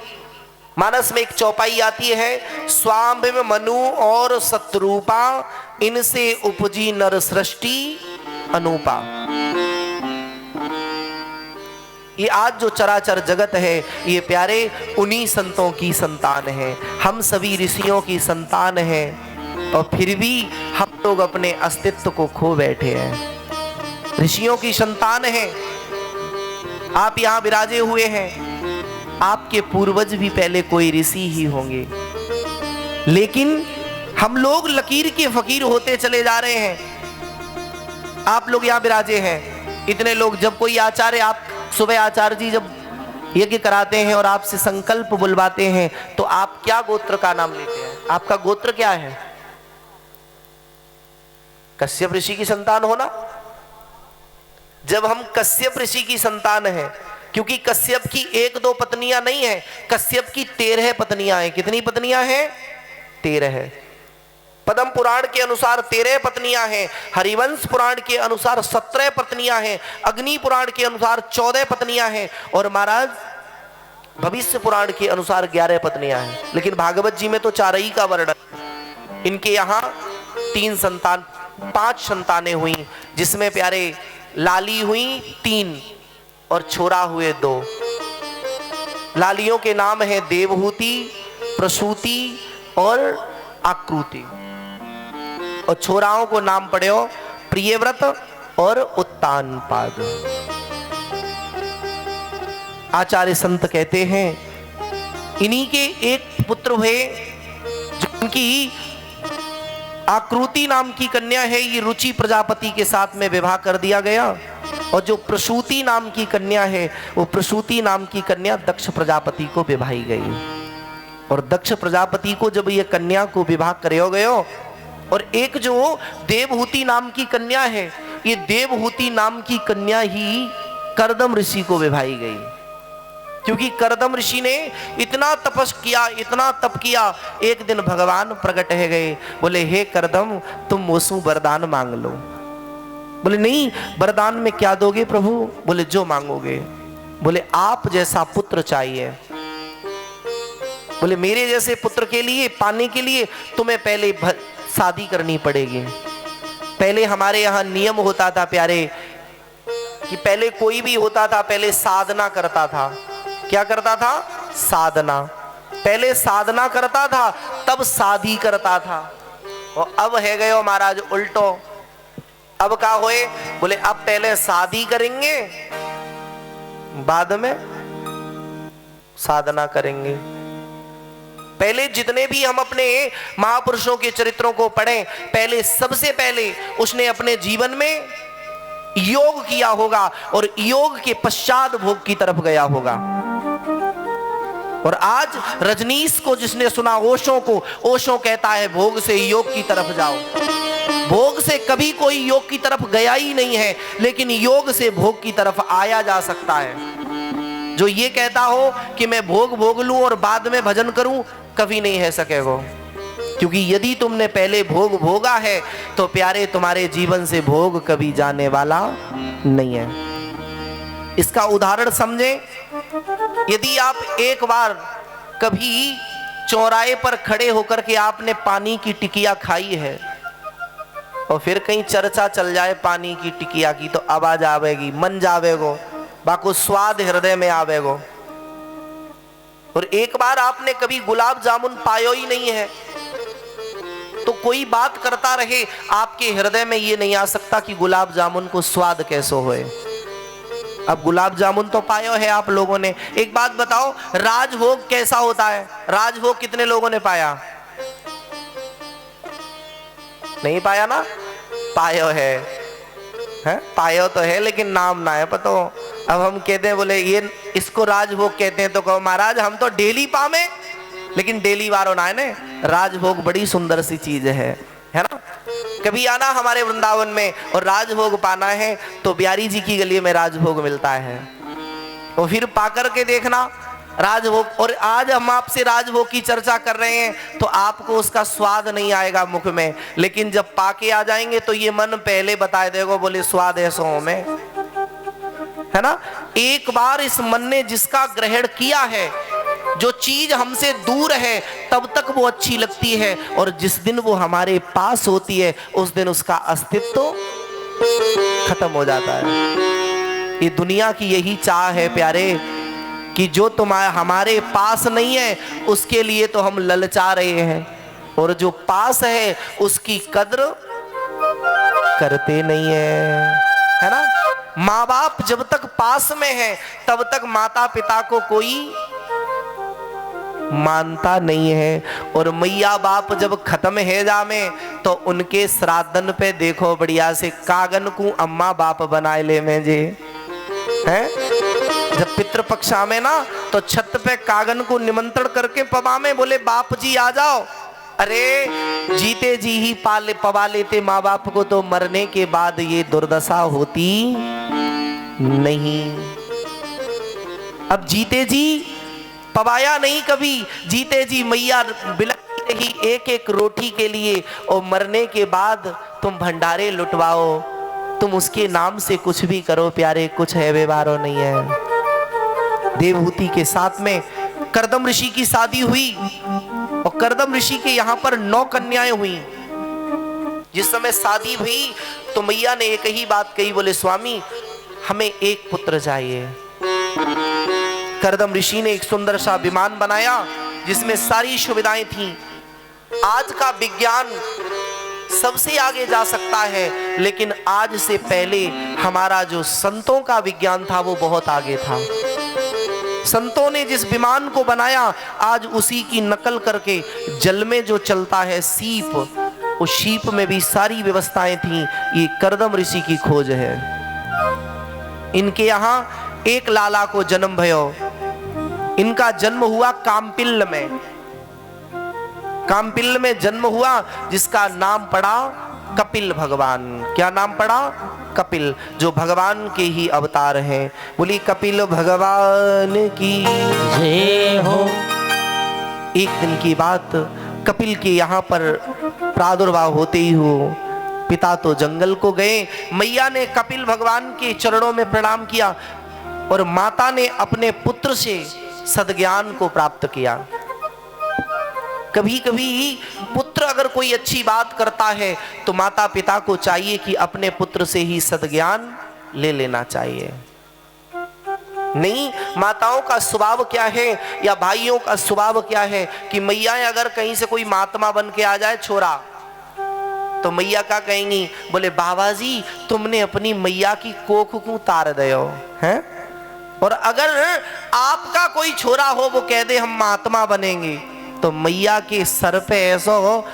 मानस में एक चौपाई आती है, स्वाम्य मनु और सतरूपा, इनसे उपजी नर सृष्टि अनूपा। ये आज जो चराचर जगत है, ये प्यारे उन्हीं संतों की संतान है। हम सभी ऋषियों की संतान हैं और फिर भी हम लोग अपने अस्तित्व को खो बैठे हैं। ऋषियों की संतान है, आप यहाँ विराजे हुए हैं, आपके पूर्वज भी पहले कोई ऋषि ही होंगे, लेकिन हम लोग लकीर के फकीर होते चले जा रहे हैं। आप लोग यहाँ विराजे हैं, इतने लोग, जब कोई आचार्य, आप सुबह आचार्य जी जब यज्ञ कराते हैं और आपसे संकल्प बुलवाते हैं, तो आप क्या गोत्र का नाम लेते हैं? आपका गोत्र क्या है? कश्यप ऋषि की संतान हो ना? जब हम कश्यप ऋषि की संतान हैं, क्योंकि कश्यप की 1-2 पत्नियां नहीं है, कश्यप की 13 पत्नियां हैं। कितनी पत्नियां हैं? 13 है। पद्म पुराण के अनुसार 13 पत्नियां हैं, हरिवंश पुराण के अनुसार 17 पत्नियां हैं, अग्नि पुराण के अनुसार 14 पत्नियां हैं और महाराज भविष्य पुराण के अनुसार 11 पत्नियां हैं। लेकिन भागवत जी में तो 4 ही का वर्णन। इनके यहाँ 5 संतानें हुई, जिसमें प्यारे लाली हुई 3 और छोरा हुए 2। लालियों के नाम है देवहूति, प्रसूति और आकृति, और छोराओं को नाम पड़े हो प्रियव्रत और उत्तानपाद। आचार्य संत कहते हैं इन्हीं के एक पुत्र हुए, जिनकी आकृति नाम की कन्या है, ये रुचि प्रजापति के साथ में विवाह कर दिया गया, और जो प्रसूति नाम की कन्या है, वो प्रसूति नाम की कन्या दक्ष प्रजापति को विवाही गई। और दक्ष प्रजापति को जब ये कन्या को विवाह करो गयो, और एक जो देवहूति नाम की कन्या है, ये देवहूति नाम की कन्या ही कर्दम ऋषि को विवाही गई। क्योंकि कर्दम ऋषि ने इतना तपस किया, इतना तप किया, एक दिन भगवान प्रकट है गए, बोले हे कर्दम, तुम मुझसे वरदान मांग लो। बोले नहीं, वरदान में क्या दोगे प्रभु? बोले जो मांगोगे। बोले आप जैसा पुत्र चाहिए। बोले मेरे जैसे पुत्र के लिए, पाने के लिए तुम्हें पहले शादी करनी पड़ेगी। पहले हमारे यहाँ नियम होता था प्यारे, कि पहले कोई भी होता था, पहले साधना करता था, क्या करता था? साधना। पहले साधना करता था, तब शादी करता था। और अब है गयो महाराज उल्टो। अब क्या होए? बोले अब पहले शादी करेंगे, बाद में साधना करेंगे। पहले जितने भी हम अपने महापुरुषों के चरित्रों को पढ़ें, पहले सबसे पहले उसने अपने जीवन में योग किया होगा और योग के पश्चात भोग की तरफ गया होगा। और आज रजनीश को जिसने सुना ओशो को, ओशो कहता है भोग से योग की तरफ जाओ। भोग से कभी कोई योग की तरफ गया ही नहीं है, लेकिन योग से भोग की तरफ आया जा सकता है। जो ये कहता हो कि मैं भोग भोग लूं और बाद में भजन करूं, कभी नहीं है सकेगा। क्योंकि यदि तुमने पहले भोग भोगा है तो प्यारे तुम्हारे जीवन से भोग कभी जाने वाला नहीं है। इसका उदाहरण समझें। यदि आप एक बार कभी चौराहे पर खड़े होकर के आपने पानी की टिकिया खाई है और फिर कहीं चर्चा चल जाए पानी की टिकिया की, तो आवाज आवेगी, मन जावेगो, बाको स्वाद हृदय में आवेगो। और एक बार आपने कभी गुलाब जामुन पायो ही नहीं है, तो कोई बात करता रहे, आपके हृदय में ये नहीं आ सकता कि गुलाब जामुन को स्वाद कैसे होए। अब गुलाब जामुन तो पायो है आप लोगों ने। एक बात बताओ, राजभोग कैसा होता है? राजभोग कितने लोगों ने पाया? नहीं पाया ना? पायो है पायो तो है, लेकिन नाम ना है पता हो। अब हम कहते हैं बोले ये इसको राजभोग कहते हैं, तो कहो महाराज हम तो डेली पावे, लेकिन डेली वारो ना है ने। राजभोग बड़ी सुंदर सी चीज है ना। कभी आना हमारे वृंदावन में और राजभोग पाना है तो बिहारी जी की गली में राजभोग मिलता है, और फिर पाकर के देखना राजभोग। और आज हम आपसे राजभोग की चर्चा कर रहे हैं तो आपको उसका स्वाद नहीं आएगा मुख में, लेकिन जब पाके आ जाएंगे तो ये मन पहले बता देगा, बोले स्वाद ऐसो में, है ना। एक बार इस मन ने जिसका ग्रहण किया है, जो चीज हमसे दूर है तब तक वो अच्छी लगती है, और जिस दिन वो हमारे पास होती है उस दिन उसका अस्तित्व खत्म हो जाता है। ये दुनिया की यही चाह है प्यारे, कि जो हमारे पास नहीं है उसके लिए तो हम ललचा रहे हैं, और जो पास है उसकी कद्र करते नहीं है ना। माँ बाप जब तक पास में है तब तक माता पिता को कोई मानता नहीं है, और मैया बाप जब खत्म है जामे तो उनके श्राद्धन पे देखो बढ़िया से कागन को अम्मा बाप बनाए ले में जे हैं। जब पितृपक्ष में ना तो छत पे कागन को निमंत्रण करके पवा में बोले बाप जी आ जाओ। अरे जीते जी ही पवा लेते माँ बाप को, तो मरने के बाद ये दुर्दशा होती नहीं। अब जीते जी पवाया नहीं कभी, जीते जी मैया बिलखती रही एक एक रोटी के लिए, और मरने के बाद तुम भंडारे लुटवाओ, तुम उसके नाम से कुछ भी करो प्यारे, कुछ है व्यवहारो नहीं है। देवहूति के साथ में कर्दम ऋषि की शादी हुई, और कर्दम ऋषि के यहाँ पर 9 कन्याएं हुई। जिस समय शादी हुई तो मैया ने एक ही बात कही, बोले स्वामी हमें एक पुत्र चाहिए। कर्दम ऋषि ने एक सुंदर सा विमान बनाया जिसमें सारी सुविधाएं थीं। आज का विज्ञान सबसे आगे जा सकता है, लेकिन आज से पहले हमारा जो संतों का विज्ञान था वो बहुत आगे था। संतों ने जिस विमान को बनाया, आज उसी की नकल करके जल में जो चलता है सीप, उस सीप में भी सारी व्यवस्थाएं थी। ये कर्दम ऋषि की खोज है। इनके यहाँ एक लाला को जन्म भयो। इनका जन्म हुआ काम्पिल्ल में। काम्पिल्ल में जन्म हुआ, जिसका नाम पड़ा कपिल भगवान। क्या नाम पड़ा? कपिल, जो भगवान के ही अवतार हैं। बोली कपिल भगवान की जय हो। एक दिन की बात, कपिल के यहाँ पर प्रादुर्भाव होते ही हो, पिता तो जंगल को गए। मैया ने कपिल भगवान के चरणों में प्रणाम किया, और माता ने अपने पुत्र से सद्ज्ञान को प्राप्त किया। कभी कभी पुत्र अगर कोई अच्छी बात करता है तो माता पिता को चाहिए कि अपने पुत्र से ही सद्ज्ञान ले लेना चाहिए। नहीं, माताओं का स्वभाव क्या है या भाइयों का स्वभाव क्या है कि मैया अगर कहीं से कोई महात्मा बन के आ जाए छोरा, तो मैया क्या कहेंगी, बोले बाबा जी तुमने अपनी मैया की कोख को तार दयो हैं। और अगर आपका कोई छोरा हो वो कह दे हम महात्मा बनेंगे, तो मैया के सर पे ऐसा हो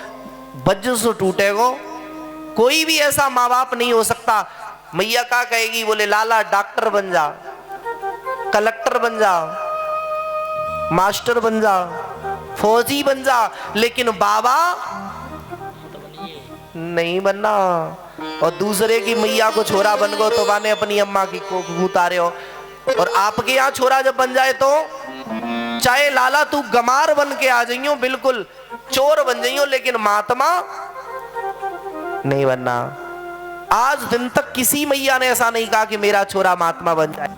वज्र से टूटेगो। कोई भी ऐसा माँ बाप नहीं हो सकता। मैया क्या कहेगी, बोले लाला डॉक्टर बन जा, कलेक्टर बन जा, मास्टर बन जा, फौजी बन जा, लेकिन बाबा नहीं बनना। और दूसरे की मैया को छोरा बन गो तो बाने अपनी अम्मा की को उतारे हो। और आपके यहाँ छोरा जब बन जाए तो चाहे लाला तू गमार बन के आ जाइयो, बिल्कुल चोर बन जाइयो, लेकिन महात्मा नहीं बनना। आज दिन तक किसी मैया ने ऐसा नहीं कहा कि मेरा छोरा महात्मा बन जाए।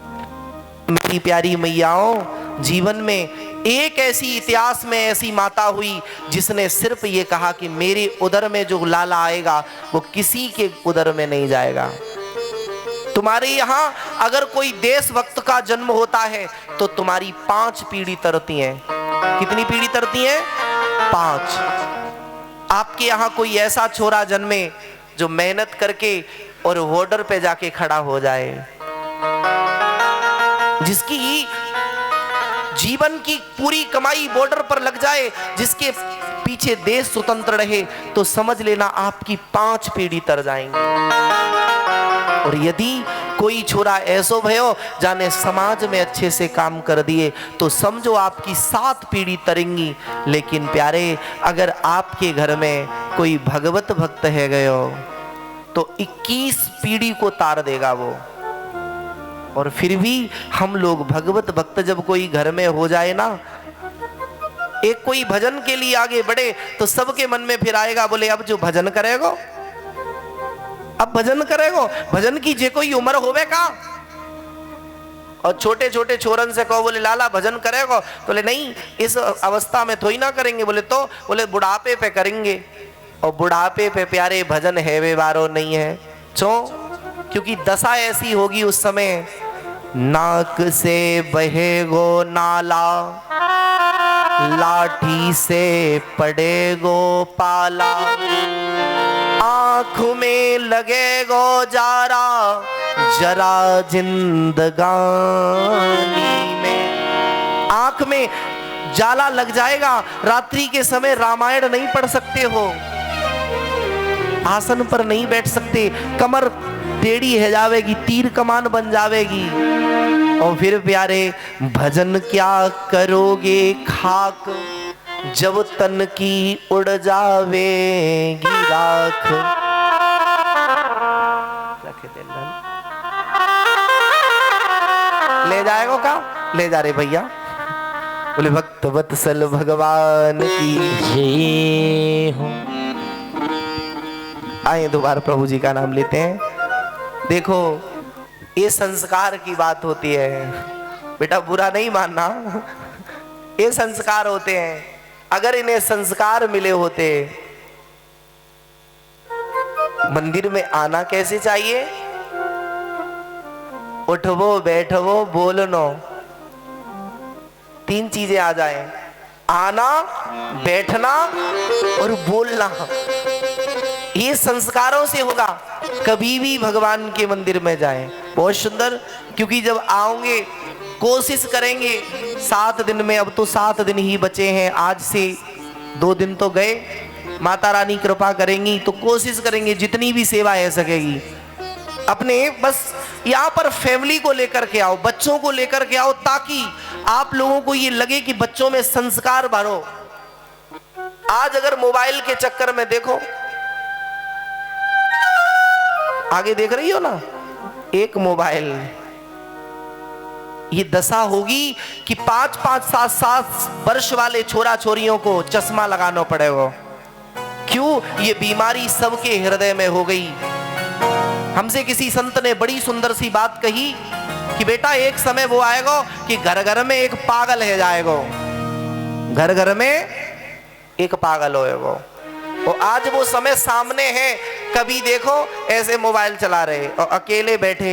मेरी प्यारी मैयाओं, जीवन में एक ऐसी इतिहास में ऐसी माता हुई जिसने सिर्फ ये कहा कि मेरे उदर में जो लाला आएगा वो किसी के उदर में नहीं जाएगा। तुम्हारे यहाँ अगर कोई देशभक्त का जन्म होता है तो तुम्हारी 5 पीढ़ी तरती हैं। कितनी पीढ़ी तरती हैं? 5। आपके यहाँ कोई ऐसा छोरा जन्मे जो मेहनत करके और बॉर्डर पे जाके खड़ा हो जाए, जिसकी जीवन की पूरी कमाई बॉर्डर पर लग जाए, जिसके पीछे देश स्वतंत्र रहे, तो समझ लेना आपकी 5 पीढ़ी तर जाएंगे। और यदि कोई छोरा ऐसो भयो जाने समाज में अच्छे से काम कर दिए तो समझो आपकी 7 पीढ़ी तरेंगी। लेकिन प्यारे, अगर आपके घर में कोई भगवत भक्त है गयो तो 21 पीढ़ी को तार देगा वो। और फिर भी हम लोग भगवत भक्त जब कोई घर में हो जाए ना, एक कोई भजन के लिए आगे बढ़े तो सबके मन में फिर आएगा, बोले अब जो भजन करेगो, अब भजन करेगो, भजन की जे कोई उम्र होवे का। और छोटे छोटे छोरन से कहो, बोले लाला भजन करेगो, तो बोले नहीं इस अवस्था में थोड़ी ना करेंगे। बोले बुढ़ापे पे करेंगे। और बुढ़ापे पे प्यारे भजन है वे बारो नहीं है। क्योंकि दशा ऐसी होगी उस समय, नाक से बहेगो नाला, लाठी से पड़ेगो पाला, आँख में लगेगो जारा, जरा जिंदगानी में। आँख में जाला लग जाएगा। रात्रि के समय रामायण नहीं पढ़ सकते हो, आसन पर नहीं बैठ सकते, कमर टेढ़ी है जावेगी, तीर कमान बन जावेगी। और फिर प्यारे भजन क्या करोगे खाक, जब तन की उड़ जावेगी राख। ले जाएगा का? ले जा रे भैया। बोले भक्त वत्सल भगवान की जय हो। आइए दोबारा प्रभु जी का नाम लेते हैं। देखो ये संस्कार की बात होती है, बेटा बुरा नहीं मानना, ये संस्कार होते हैं। अगर इन्हें संस्कार मिले होते, मंदिर में आना कैसे चाहिए? उठवो बैठवो बोलनो, 3 चीजें आ जाए, आना, बैठना और बोलना। ये संस्कारों से होगा। कभी भी भगवान के मंदिर में जाएं, बहुत सुंदर। क्योंकि जब आओगे कोशिश करेंगे 7 दिन में, अब तो 7 दिन ही बचे हैं, आज से 2 दिन तो गए, माता रानी कृपा करेंगी तो कोशिश करेंगे जितनी भी सेवा है सकेगी। अपने बस यहाँ पर फैमिली को लेकर के आओ, बच्चों को लेकर के आओ, ताकि आप लोगों को ये लगे कि बच्चों में संस्कार भरो। आज अगर मोबाइल के चक्कर में देखो, आगे देख रही हो ना, एक मोबाइल, ये दशा होगी कि 5-5, 7-7 वर्ष वाले छोरा छोरियों को चश्मा लगाना पड़ेगा। क्यों? ये बीमारी सबके हृदय में हो गई। हमसे किसी संत ने बड़ी सुंदर सी बात कही कि बेटा एक समय वो आएगा कि घर घर में एक पागल है जाएगा, घर घर में एक पागल होएगा। और आज वो समय सामने है। कभी देखो ऐसे मोबाइल चला रहे और अकेले बैठे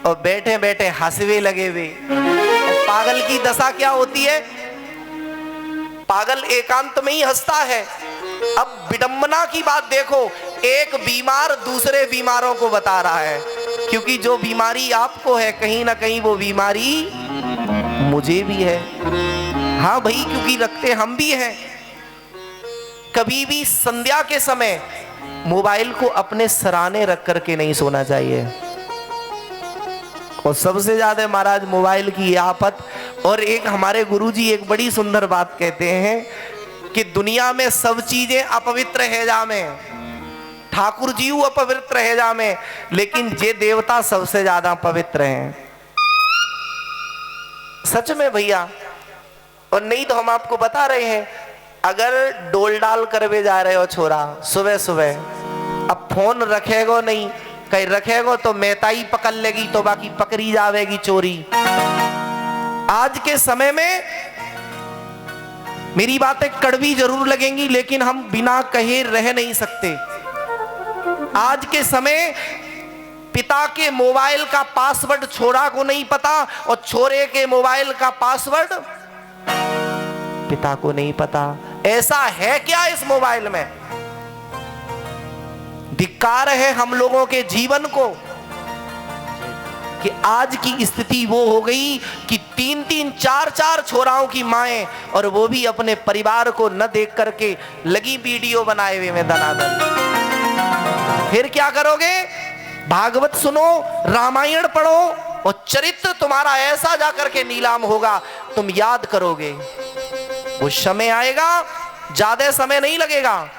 और बैठे बैठे हंसवे लगे हुए। पागल की दशा क्या होती है? पागल एकांत में ही हंसता है। अब विडंबना की बात देखो, एक बीमार दूसरे बीमारों को बता रहा है, क्योंकि जो बीमारी आपको है कहीं ना कहीं वो बीमारी मुझे भी है। हाँ भाई, क्योंकि रखते हम भी हैं। कभी भी संध्या के समय मोबाइल को अपने सराहने रख करके नहीं सोना चाहिए। और सबसे ज्यादा महाराज मोबाइल की आफत। और एक हमारे गुरुजी एक बड़ी सुंदर बात कहते हैं कि दुनिया में सब चीजें अपवित्र है जामे, ठाकुर जी अपवित्र है जामे, लेकिन जे देवता सबसे ज्यादा पवित्र हैं। सच में भैया। और नहीं तो हम आपको बता रहे हैं, अगर डोल डाल करवे जा रहे हो छोरा सुबह सुबह, अब फोन रखेगो नहीं, कहीं रखेगो तो मेहताई पकड़ लेगी, तो बाकी पकड़ी जावेगी चोरी। आज के समय में मेरी बातें कड़वी जरूर लगेंगी, लेकिन हम बिना कहे रह नहीं सकते। आज के समय पिता के मोबाइल का पासवर्ड छोरा को नहीं पता, और छोरे के मोबाइल का पासवर्ड पिता को नहीं पता। ऐसा है क्या इस मोबाइल में? धिक्कार है हम लोगों के जीवन को कि आज की स्थिति वो हो गई कि 3-3, 4-4 छोराओं की माएं, और वो भी अपने परिवार को न देख करके लगी वीडियो बनाए हुए में दनादन। फिर क्या करोगे? भागवत सुनो, रामायण पढ़ो, और चरित्र तुम्हारा ऐसा जाकर के नीलाम होगा, तुम याद करोगे। वो समय आएगा, ज्यादा समय नहीं लगेगा,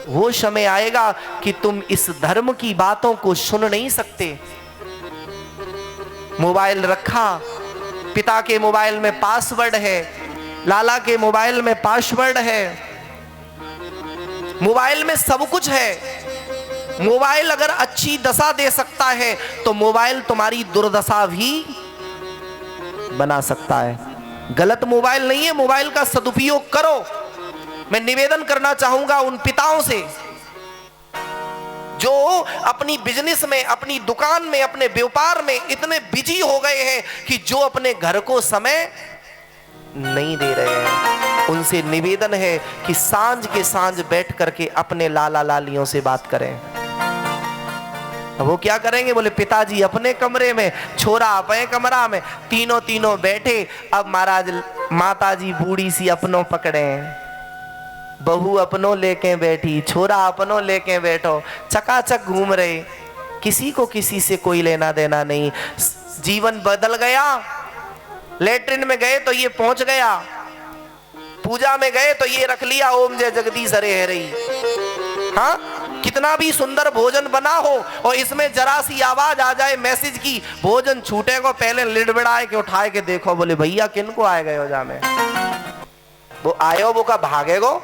वो समय आएगा कि तुम इस धर्म की बातों को सुन नहीं सकते। मोबाइल रखा, पिता के मोबाइल में पासवर्ड है, लाला के मोबाइल में पासवर्ड है, मोबाइल में सब कुछ है। मोबाइल अगर अच्छी दशा दे सकता है तो मोबाइल तुम्हारी दुर्दशा भी बना सकता है। गलत मोबाइल नहीं है, मोबाइल का सदुपयोग करो। मैं निवेदन करना चाहूंगा उन पिताओं से जो अपनी बिजनेस में, अपनी दुकान में, अपने व्यापार में इतने बिजी हो गए हैं कि जो अपने घर को समय नहीं दे रहे हैं। उनसे निवेदन है कि सांझ के सांझ बैठ करके अपने लाला लालियों से बात करें। वो क्या करेंगे? बोले पिताजी अपने कमरे में, छोरा अपने कमरा में, तीनों बैठे। अब महाराज माताजी बूढ़ी सी अपनों पकड़े, बहू अपनों लेके बैठी, छोरा अपनों लेके बैठो, चकाचक घूम रहे, किसी को किसी से कोई लेना देना नहीं। जीवन बदल गया। लेटरिन में गए तो ये पहुंच गया, पूजा में गए तो ये रख लिया ओम जय जगदीश हरे हरे। हाँ, कितना भी सुंदर भोजन बना हो और इसमें जरा सी आवाज आ जाए मैसेज की, भोजन छूटेगा, पहले लिड़बिड़ाए के उठाए के देखो, बोले भैया किन को आए गए हो जामे, वो आयो वो का भागेगो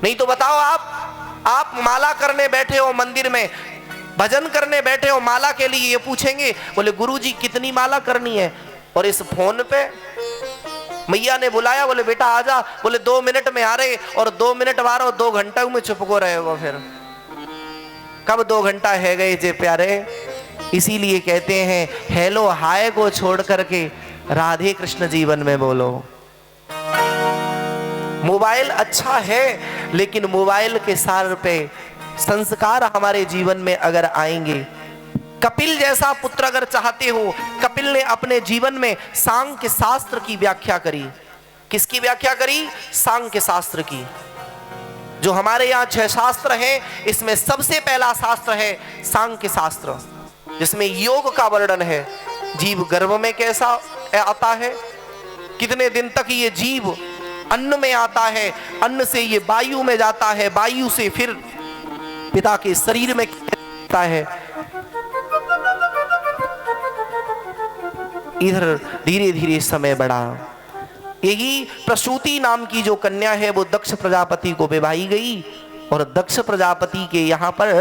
नहीं। तो बताओ, आप माला करने बैठे हो मंदिर में, भजन करने बैठे हो, माला के लिए ये पूछेंगे, बोले गुरुजी कितनी माला करनी है, और इस फोन पे मैया ने बुलाया, बोले बेटा आजा, बोले 2 मिनट में आ रहे, और 2 मिनट बारो 2 घंटा में चुप को रहे हो। फिर कब 2 घंटा है गए जे प्यारे। इसीलिए कहते हैं हेलो हाय को छोड़ करके राधे कृष्ण जीवन में बोलो। मोबाइल अच्छा है, लेकिन मोबाइल के सार पे संस्कार हमारे जीवन में अगर आएंगे, कपिल जैसा पुत्र अगर चाहते हो, कपिल ने अपने जीवन में सांख्य शास्त्र की व्याख्या करी। किसकी व्याख्या करी? सांख्य शास्त्र की। जो हमारे यहाँ 6 शास्त्र हैं, इसमें सबसे पहला शास्त्र है सांख्य शास्त्र, जिसमें योग का वर्णन है। जीव गर्भ में कैसा आता है, कितने दिन तक ये जीव अन्न में आता है, अन्न से ये वायु में जाता है, वायु से फिर पिता के शरीर में आता है। इधर धीरे धीरे समय बढ़ा। यही प्रसूति नाम की जो कन्या है वो दक्ष प्रजापति को विवाही गई, और दक्ष प्रजापति के यहाँ पर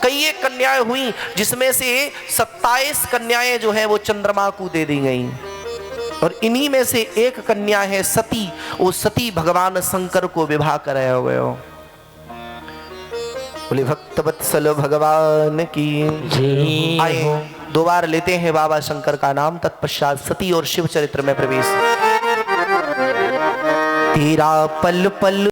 कई एक कन्याएं हुई, जिसमें से 27 कन्याएं जो है वो चंद्रमा को दे दी गई, और इन्हीं में से एक कन्या है सती। वो सती भगवान शंकर को विवाह कराए हुए हो। बोले भक्त वत्सल भगवान की जय आए हो। 2 बार लेते हैं बाबा शंकर का नाम, तत्पश्चात सती और शिव चरित्र में प्रवेश। तेरा पल पल